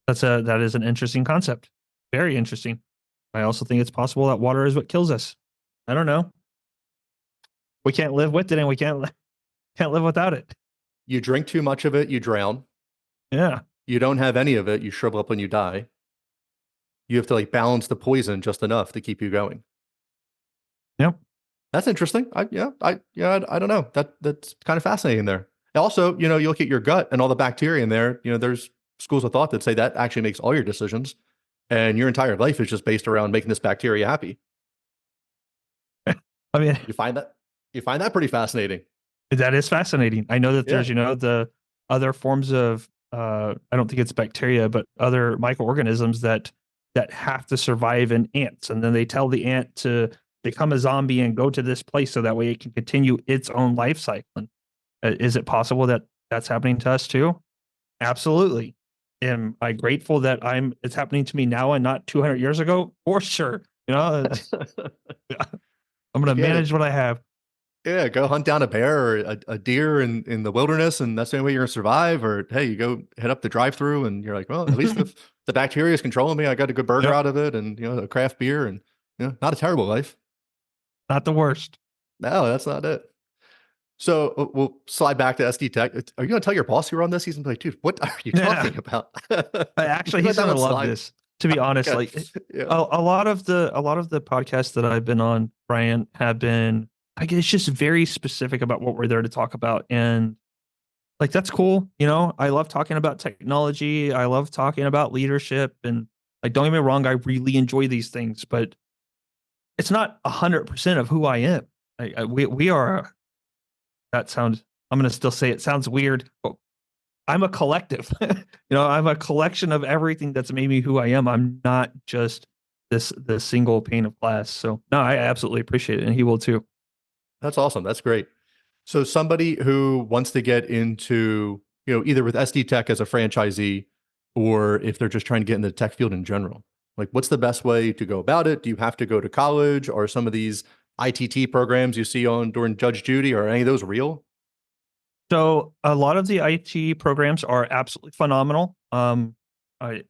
That is an interesting concept. Very interesting. I also think it's possible that water is what kills us. I don't know. We can't live with it, and we can't live without it. You drink too much of it, you drown. Yeah. You don't have any of it, you shrivel up when you die. You have to like balance the poison just enough to keep you going. Yep. That's interesting. I don't know. That's kind of fascinating there. Also, you look at your gut and all the bacteria in there, there's schools of thought that say that actually makes all your decisions. And your entire life is just based around making this bacteria happy. I mean, you find that pretty fascinating. That is fascinating. I know that there's, the other forms of, I don't think it's bacteria, but other microorganisms that have to survive in ants. And then they tell the ant to become a zombie and go to this place so that way it can continue its own life cycle. Is it possible that that's happening to us too? Absolutely. Am I grateful that it's happening to me now and not 200 years ago? For sure. I'm going to manage what I have. Yeah, go hunt down a bear or a deer in the wilderness, and that's the only way you're going to survive. Or, hey, you go hit up the drive-through, and you're like, well, at least if the bacteria is controlling me, I got a good burger out of it, and a craft beer, and not a terrible life. Not the worst. No, that's not it. So we'll slide back to SD Tech. Are you going to tell your boss you were on this? He's going to be like, dude, what are you talking about? Actually, he's going to love this. To be honest, like a lot of the podcasts that I've been on, Brian, have been like it's just very specific about what we're there to talk about. And like that's cool. I love talking about technology. I love talking about leadership, and like don't get me wrong, I really enjoy these things, but it's not 100% of who I am. We are that sounds I'm going to still say it sounds weird, but I'm a collective. I'm a collection of everything that's made me who I am. I'm not just the single pane of glass. So no, I absolutely appreciate it, and he will too. That's awesome. That's great. So somebody who wants to get into, either with SD Tech as a franchisee, or if they're just trying to get in the tech field in general, like what's the best way to go about it? Do you have to go to college, or some of these ITT programs you see on during Judge Judy, are any of those real? So a lot of the IT programs are absolutely phenomenal. I,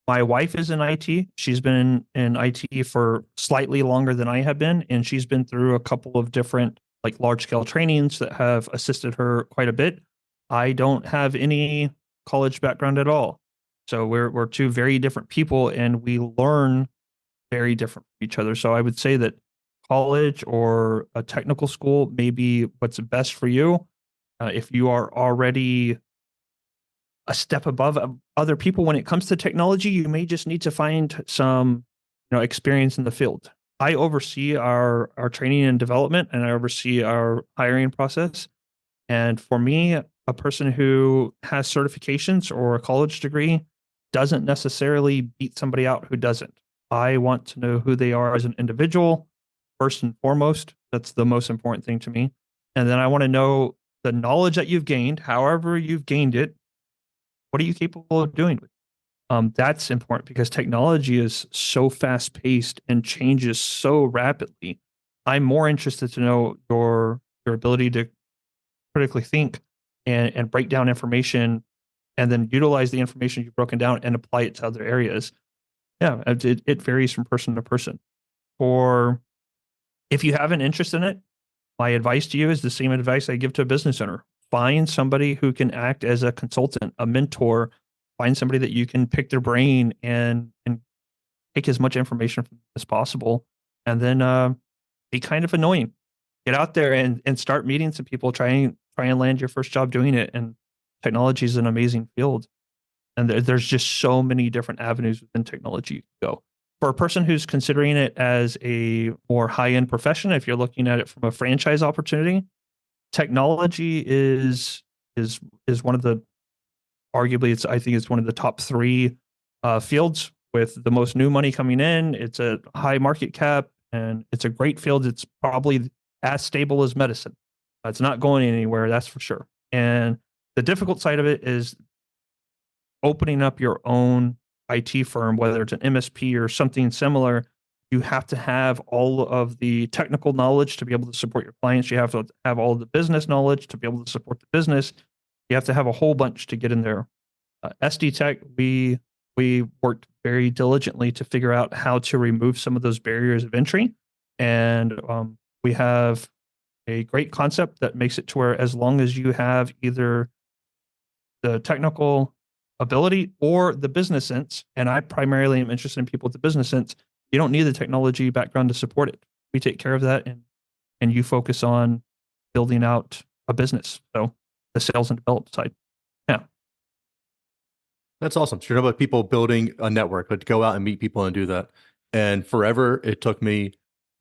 my wife is in IT. She's been in IT for slightly longer than I have been, and she's been through a couple of different like large scale trainings that have assisted her quite a bit. I don't have any college background at all. So we're two very different people, and we learn very different from each other. So I would say that college or a technical school may be what's best for you. If you are already a step above other people when it comes to technology, you may just need to find some, experience in the field. I oversee our training and development, and I oversee our hiring process. And for me, a person who has certifications or a college degree doesn't necessarily beat somebody out who doesn't. I want to know who they are as an individual, first and foremost. That's the most important thing to me. And then I want to know the knowledge that you've gained, however you've gained it. What are you capable of doing with it? That's important because technology is so fast paced and changes so rapidly. I'm more interested to know your ability to critically think and break down information, and then utilize the information you've broken down and apply it to other areas. Yeah, it varies from person to person. Or if you have an interest in it, my advice to you is the same advice I give to a business owner. Find somebody who can act as a consultant, a mentor. Find somebody that you can pick their brain and take as much information from as possible. And then be kind of annoying. Get out there and start meeting some people. Try and land your first job doing it. And technology is an amazing field. And there's just so many different avenues within technology you can go. For a person who's considering it as a more high-end profession, if you're looking at it from a franchise opportunity, technology is one of the arguably I think it's one of the top three fields with the most new money coming in. It's a high market cap, and it's a great field. It's probably as stable as medicine. It's not going anywhere, that's for sure. And the difficult side of it is opening up your own IT firm, whether it's an MSP or something similar. You have to have all of the technical knowledge to be able to support your clients. You have to have all the business knowledge to be able to support the business. You have to have a whole bunch to get in there. SD Tech, we worked very diligently to figure out how to remove some of those barriers of entry. And we have a great concept that makes it to where as long as you have either the technical ability or the business sense, and I primarily am interested in people with the business sense, you don't need the technology background to support it. We take care of that, and you focus on building out a business. So the sales and development side. Yeah. That's awesome. So you're talking about people building a network, but go out and meet people and do that. And forever, it took me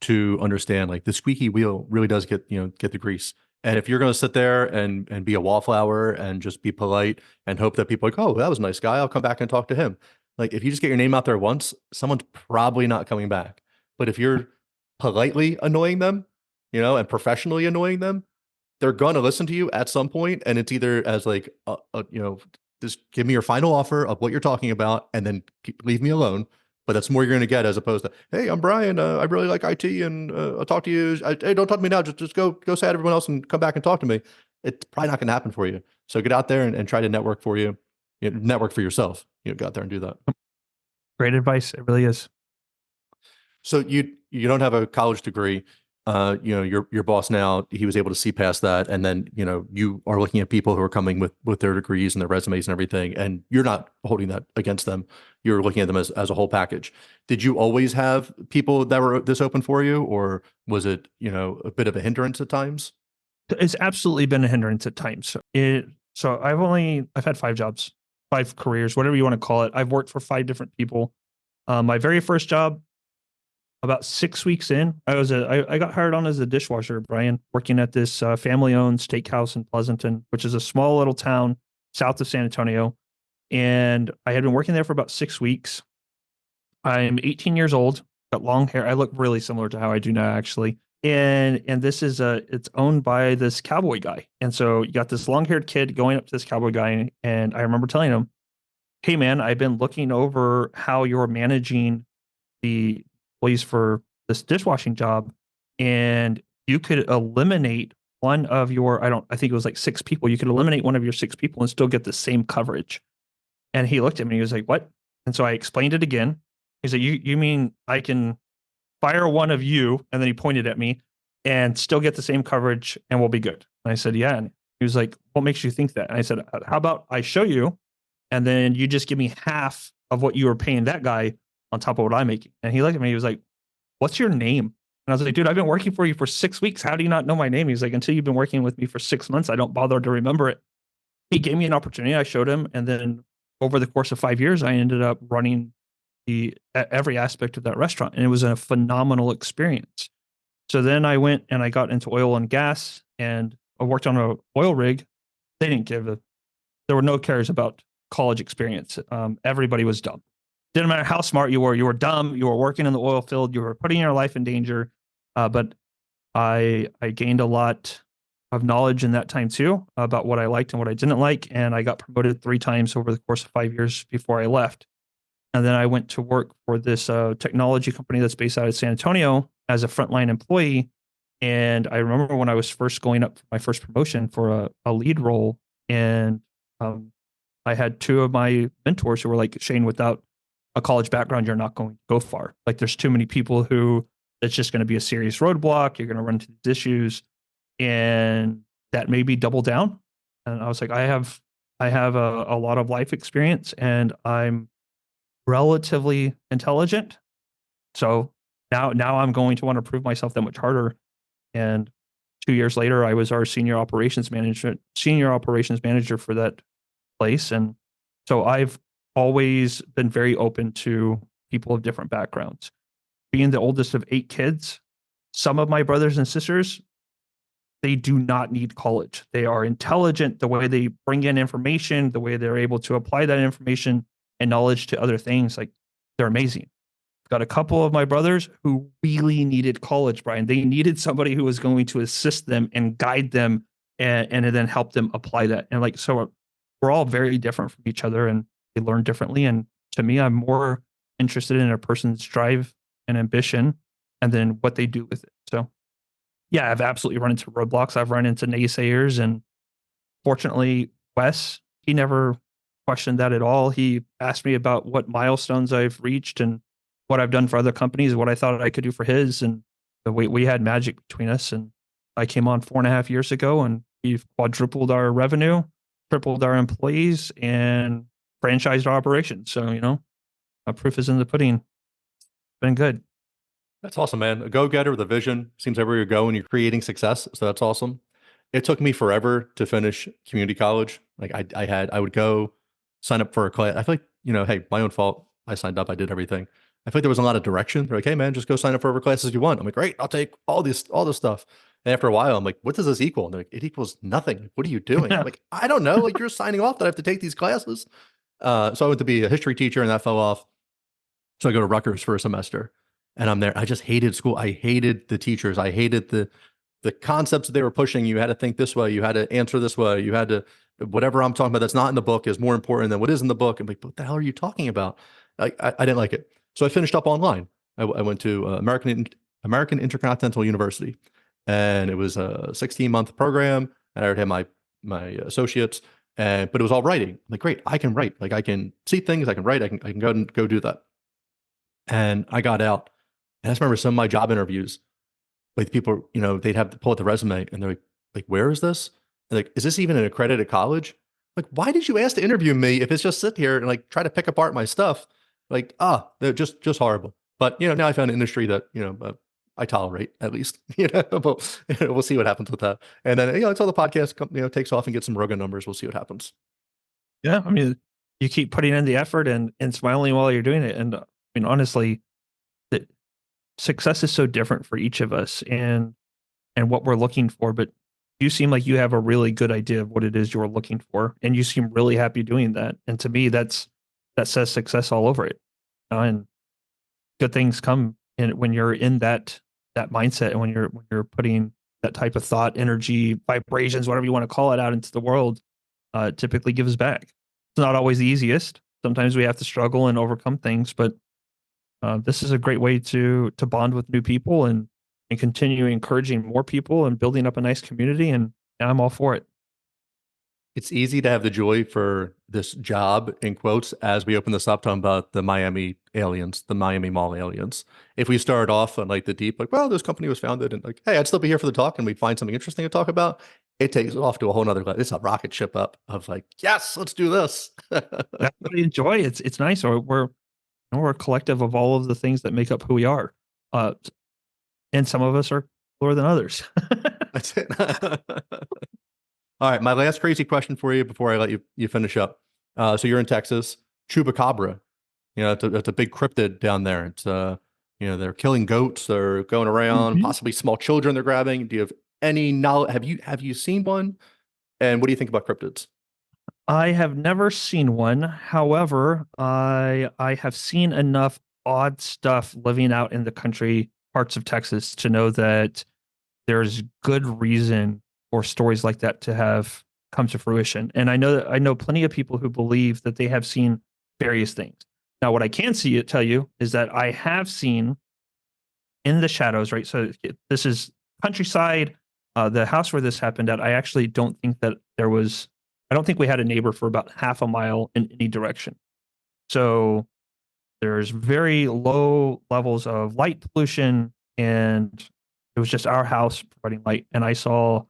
to understand like the squeaky wheel really does get the grease. And if you're going to sit there and be a wallflower and just be polite and hope that people are like, oh, that was a nice guy, I'll come back and talk to him. Like if you just get your name out there once, someone's probably not coming back. But if you're politely annoying them, and professionally annoying them, they're going to listen to you at some point. And it's either as like, just give me your final offer of what you're talking about and then leave me alone. But that's more you're going to get as opposed to, hey, I'm Brian. I really like IT, and I'll talk to you. Hey, don't talk to me now. Just go say hi to everyone else and come back and talk to me. It's probably not going to happen for you. So get out there and try to network for you. Network for yourself. Go out there and do that. Great advice. It really is. So you don't have a college degree. your boss now, he was able to see past that, and then you are looking at people who are coming with their degrees and their resumes and everything, and you're not holding that against them. You're looking at them as a whole package. Did you always have people that were this open for you, or was it a bit of a hindrance at times? It's absolutely been a hindrance at times. So I've had 5 jobs, 5 careers, whatever you want to call it. I've worked for 5 different people. My very first job, about 6 weeks in, I got hired on as a dishwasher, Brian, working at this family-owned steakhouse in Pleasanton, which is a small little town south of San Antonio. And I had been working there for about 6 weeks. I'm 18 years old, got long hair. I look really similar to how I do now, actually. And this is it's owned by this cowboy guy. And so you got this long-haired kid going up to this cowboy guy, and I remember telling him, "Hey man, I've been looking over how you're managing the employees for this dishwashing job, and you could eliminate one of your I think it was like 6 people. You could eliminate one of your 6 people and still get the same coverage." And he looked at me, he was like, "What?" And so I explained it again. He said, You mean I can fire one of you?" And then he pointed at me, "And still get the same coverage and we'll be good." And I said, "Yeah." And he was like, "What makes you think that?" And I said, "How about I show you, and then you just give me half of what you were paying that guy on top of what I'm making." And he looked at me, he was like, "What's your name?" And I was like, "Dude, I've been working for you for 6 weeks. How do you not know my name?" He's like, "Until you've been working with me for 6 months, I don't bother to remember it." He gave me an opportunity. I showed him. And then over the course of 5 years, I ended up running every aspect of that restaurant. And it was a phenomenal experience. So then I went and I got into oil and gas, and I worked on an oil rig. They didn't there were no cares about college experience. Everybody was dumb. Didn't matter how smart you were dumb. You were working in the oil field. You were putting your life in danger. But I gained a lot of knowledge in that time too about what I liked and what I didn't like. And I got promoted 3 times over the course of 5 years before I left. And then I went to work for this technology company that's based out of San Antonio as a frontline employee. And I remember when I was first going up for my first promotion for a lead role, and I had 2 of my mentors who were like, "Shane, without a college background, you're not going to go far. Like, there's too many people who it's just going to be a serious roadblock. You're going to run into these issues." And that made me double down. And I was like, I have a lot of life experience, and I'm relatively intelligent. So now I'm going to want to prove myself that much harder. And 2 years later, I was our senior operations manager for that place. And so I've always been very open to people of different backgrounds. Being the oldest of 8 kids, some of my brothers and sisters, they do not need college. They are intelligent. The way they bring in information, the way they're able to apply that information and knowledge to other things, like, they're amazing. I've got a couple of my brothers who really needed college, Brian. They needed somebody who was going to assist them and guide them, and then help them apply that. And like, so we're all very different from each other, and they learn differently. And to me, I'm more interested in a person's drive and ambition, and then what they do with it. So yeah, I've absolutely run into roadblocks. I've run into naysayers, and fortunately, Wes, he never questioned that at all. He asked me about what milestones I've reached and what I've done for other companies, what I thought I could do for his. And we had magic between us. And I came on 4.5 years ago, and we've quadrupled our revenue, tripled our employees, and franchised our operations. So, proof is in the pudding. Been good. That's awesome, man. A go-getter with a vision. Seems everywhere you go and you're creating success. So that's awesome. It took me forever to finish community college. Like, I would go sign up for a class. I feel like, hey, my own fault. I signed up. I did everything. I feel like there wasn't a lot of direction. They're like, "Hey man, just go sign up for whatever classes you want." I'm like, "Great, I'll take all this stuff." And after a while, I'm like, "What does this equal?" And they're like, "It equals nothing. Like, what are you doing?" I'm like, "I don't know. Like, you're signing off that I have to take these classes." So I went to be a history teacher, and that fell off. So I go to Rutgers for a semester, and I'm there. I just hated school. I hated the teachers. I hated the concepts that they were pushing. You had to think this way. You had to answer this way. You had to, whatever I'm talking about that's not in the book is more important than what is in the book. I'm like, "What the hell are you talking about?" I didn't like it. So I finished up online. I went to American Intercontinental University, and it was a 16-month program. And I already had my associates, but it was all writing. I'm like, "Great, I can write. Like, I can see things. I can write. I can go do that." And I got out, and I just remember some of my job interviews. like people, they'd have to pull out the resume and they're like, where is this? And like, is this even an accredited college? Like, why did you ask to interview me if it's just sit here and like try to pick apart my stuff? Like, they're just horrible. But now I found an industry that I tolerate at least. But we'll see what happens with that. And then until the podcast takes off and gets some Rogan numbers, we'll see what happens. Yeah, I mean, you keep putting in the effort and smiling while you're doing it. And I mean, honestly, the success is so different for each of us and what we're looking for. But you seem like you have a really good idea of what it is you're looking for, and you seem really happy doing that. And to me, that says success all over it. And good things come in when you're in that mindset, and when you're putting that type of thought, energy, vibrations, whatever you want to call it, out into the world. Typically gives back. It's not always the easiest. Sometimes we have to struggle and overcome things, but this is a great way to bond with new people and continue encouraging more people and building up a nice community. And I'm all for it. It's easy to have the joy for this job, in quotes, as we open this up talking about the Miami aliens, the Miami Mall aliens. If we start off on like the deep, like, well, this company was founded and like, hey, I'd still be here for the talk and we'd find something interesting to talk about. It takes it off to a whole nother level. It's a rocket ship up of like, yes, let's do this. That's what I enjoy. It's nice. We're a collective of all of the things that make up who we are. And some of us are cooler than others. That's it. All right, my last crazy question for you before I let you finish up. So you're in Texas, Chupacabra. It's a big cryptid down there. It's they're killing goats. They're going around, possibly small children. They're grabbing. Do you have any knowledge? Have you seen one? And what do you think about cryptids? I have never seen one. However, I have seen enough odd stuff living out in the country parts of Texas to know that there's good reason for stories like that to have come to fruition. And I know plenty of people who believe that they have seen various things. Now, what I can tell you is that I have seen in the shadows, right? So this is countryside. The house where this happened at, I actually don't think that I don't think we had a neighbor for about half a mile in any direction. So there's very low levels of light pollution, and it was just our house providing light. And I saw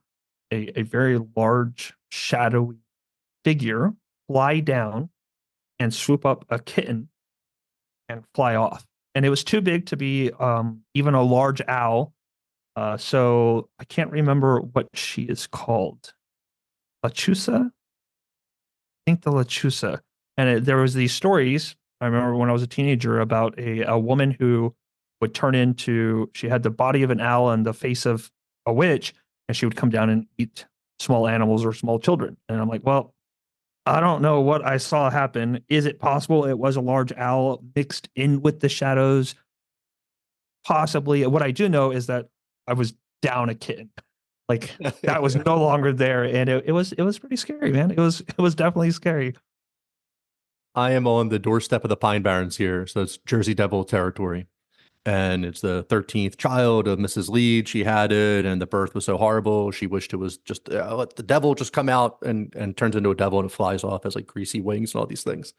a very large, shadowy figure fly down and swoop up a kitten and fly off. And it was too big to be even a large owl. So I can't remember what she is called. Lechusa? I think the Lechusa. And there was these stories, I remember when I was a teenager, about a woman who would turn into, she had the body of an owl and the face of a witch, and she would come down and eat small animals or small children. And I'm like, well, I don't know what I saw happen. Is it possible it was a large owl mixed in with the shadows? Possibly. What I do know is that I was down a kitten. Like that was no longer there, and it was pretty scary, man. It was definitely scary. I am on the doorstep of the Pine Barrens here, so it's Jersey Devil territory. And it's the 13th child of Mrs. Lead. She had it, and the birth was so horrible. She wished it was just let the devil just come out and turns into a devil, and it flies off, has like greasy wings and all these things.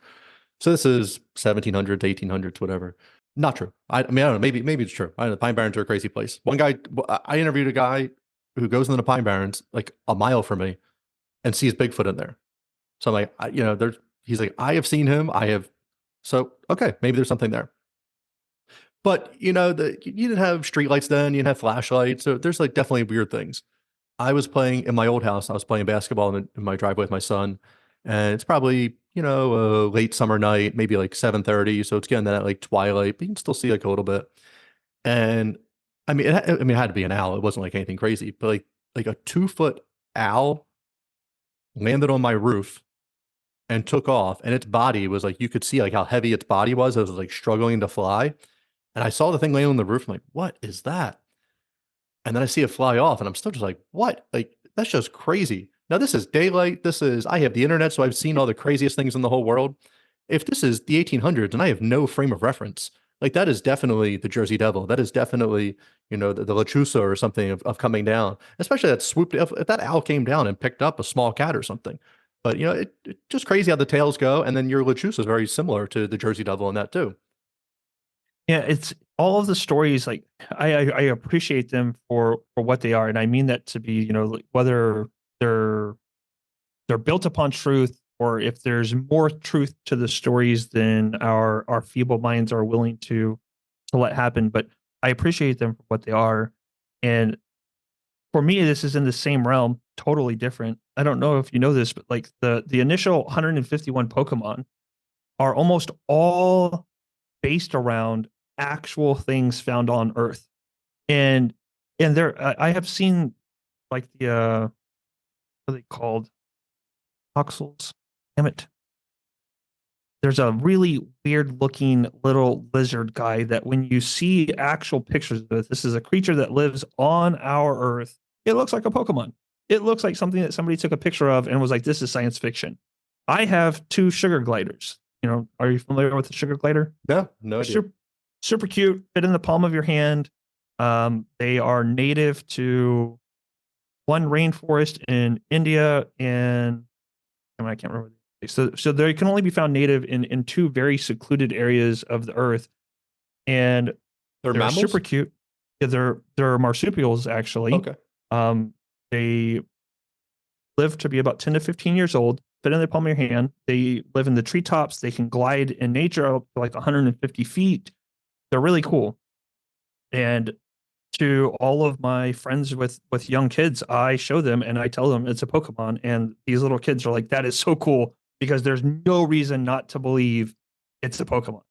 So this is 1700s, 1800s, whatever. Not true. I mean, I don't know. Maybe it's true. The Pine Barrens are a crazy place. One guy, I interviewed a guy who goes into the Pine Barrens like a mile from me and sees Bigfoot in there. So I'm like, he's like, I have seen him. So okay, maybe there's something there. But you didn't have streetlights then, you didn't have flashlights. So there's like definitely weird things. I was playing in my old house. I was playing basketball in my driveway with my son, and it's probably a late summer night, maybe like 7:30. So it's getting that like twilight, but you can still see like a little bit. And I mean, it had to be an owl. It wasn't like anything crazy, but like a 2-foot owl landed on my roof and took off, and its body was like, you could see like how heavy its body was. It was like struggling to fly. And I saw the thing laying on the roof. I'm like, what is that? And then I see it fly off, and I'm still just like, what? Like, that's just crazy. Now, this is daylight. I have the internet, so I've seen all the craziest things in the whole world. If this is the 1800s and I have no frame of reference, like that is definitely the Jersey Devil. That is definitely, the Lechusa or something of coming down, especially that swooped, if that owl came down and picked up a small cat or something. But, it's just crazy how the tales go. And then your Lechusa is very similar to the Jersey Devil in that too. Yeah, it's all of the stories, like I appreciate them for what they are, and I mean that to be, like, whether they're built upon truth or if there's more truth to the stories than our feeble minds are willing to let happen. But I appreciate them for what they are, and for me, this is in the same realm, totally different. I don't know if you know this, but like the initial 151 Pokemon are almost all based around actual things found on Earth. And there I have seen like the what are they called? Voxels. Damn it. There's a really weird looking little lizard guy that when you see actual pictures of it, this is a creature that lives on our Earth. It looks like a Pokemon. It looks like something that somebody took a picture of and was like, this is science fiction. I have 2 sugar gliders. Are you familiar with the sugar glider? No, no idea. Super cute, fit in the palm of your hand. They are native to one rainforest in India and I can't remember. So they can only be found native in 2 very secluded areas of the earth, and They're mammals? super cute. Yeah, they're marsupials actually. Okay. They live to be about 10 to 15 years old. Fit in the palm of your hand. They live in the treetops. They can glide in nature up to like 150 feet. They're really cool. And to all of my friends with young kids, I show them and I tell them it's a Pokemon. And these little kids are like, that is so cool, because there's no reason not to believe it's a Pokemon.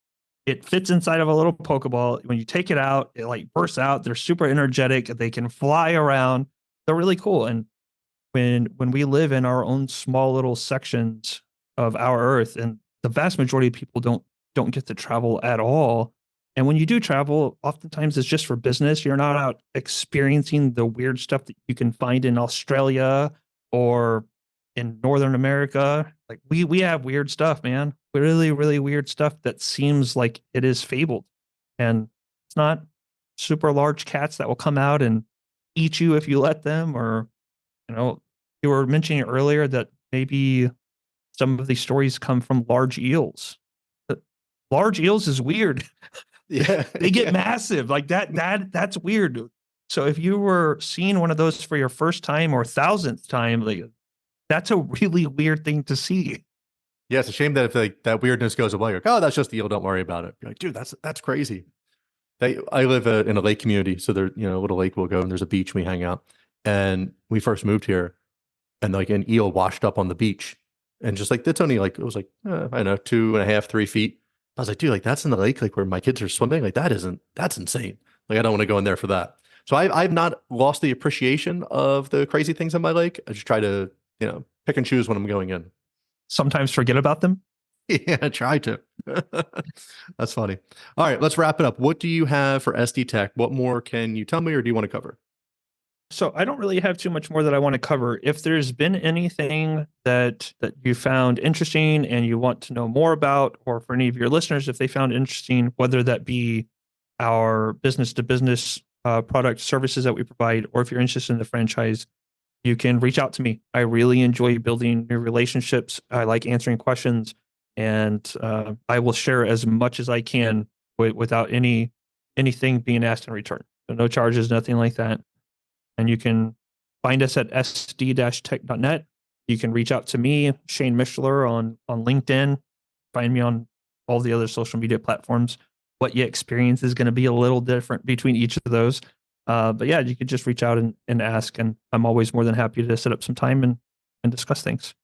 It fits inside of a little Pokeball. When you take it out, it like bursts out. They're super energetic. They can fly around. They're really cool. And when we live in our own small little sections of our Earth, and the vast majority of people don't get to travel at all. And when you do travel, oftentimes it's just for business. You're not out experiencing the weird stuff that you can find in Australia or in Northern America. Like we have weird stuff, man. Really, really weird stuff that seems like it is fabled. And it's not super large cats that will come out and eat you if you let them, or, you were mentioning earlier that maybe some of these stories come from large eels. Large eels is weird. Yeah. They get massive like that's weird. So if you were seeing one of those for your first time or 1,000th time, like, that's a really weird thing to see. Yeah, it's a shame that if that weirdness goes away, you're like, oh, that's just the eel, don't worry about it. You're like, dude, that's crazy. I live in a lake community, so there, a little lake we'll go, and there's a beach, we hang out. And we first moved here, and like an eel washed up on the beach, and just like, it's only like, it was like, I don't know, 2.5, 3 feet. I was like, dude, like that's in the lake, like where my kids are swimming. Like that's insane. Like I don't want to go in there for that. So I've not lost the appreciation of the crazy things in my lake. I just try to, pick and choose when I'm going in. Sometimes forget about them. Yeah, I try to. That's funny. All right, let's wrap it up. What do you have for SD Tech? What more can you tell me, or do you want to cover? So I don't really have too much more that I want to cover. If there's been anything that you found interesting and you want to know more about, or for any of your listeners, if they found interesting, whether that be our business to business product services that we provide, or if you're interested in the franchise, you can reach out to me. I really enjoy building new relationships. I like answering questions, and I will share as much as I can without anything being asked in return. So no charges, nothing like that. And you can find us at sd-tech.net. You can reach out to me, Shane Mishler, on LinkedIn. Find me on all the other social media platforms. What you experience is going to be a little different between each of those. But yeah, you could just reach out and ask. And I'm always more than happy to set up some time and discuss things.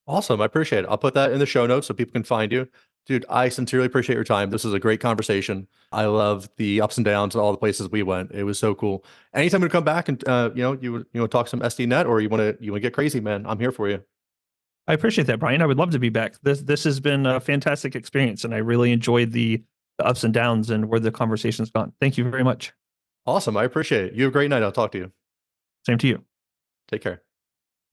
Awesome. I appreciate it. I'll put that in the show notes so people can find you. Dude, I sincerely appreciate your time. This is a great conversation. I love the ups and downs and all the places we went. It was so cool. Anytime you come back and you talk some SDNet, or you want to get crazy, man, I'm here for you. I appreciate that, Brian. I would love to be back. This has been a fantastic experience, and I really enjoyed the ups and downs and where the conversation's gone. Thank you very much. Awesome. I appreciate it. You have a great night. I'll talk to you. Same to you. Take care.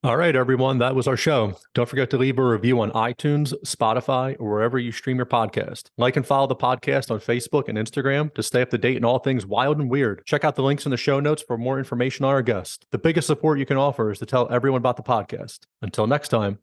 All right, everyone. That was our show. Don't forget to leave a review on iTunes, Spotify, or wherever you stream your podcast. Like and follow the podcast on Facebook and Instagram to stay up to date in all things wild and weird. Check out the links in the show notes for more information on our guests. The biggest support you can offer is to tell everyone about the podcast. Until next time.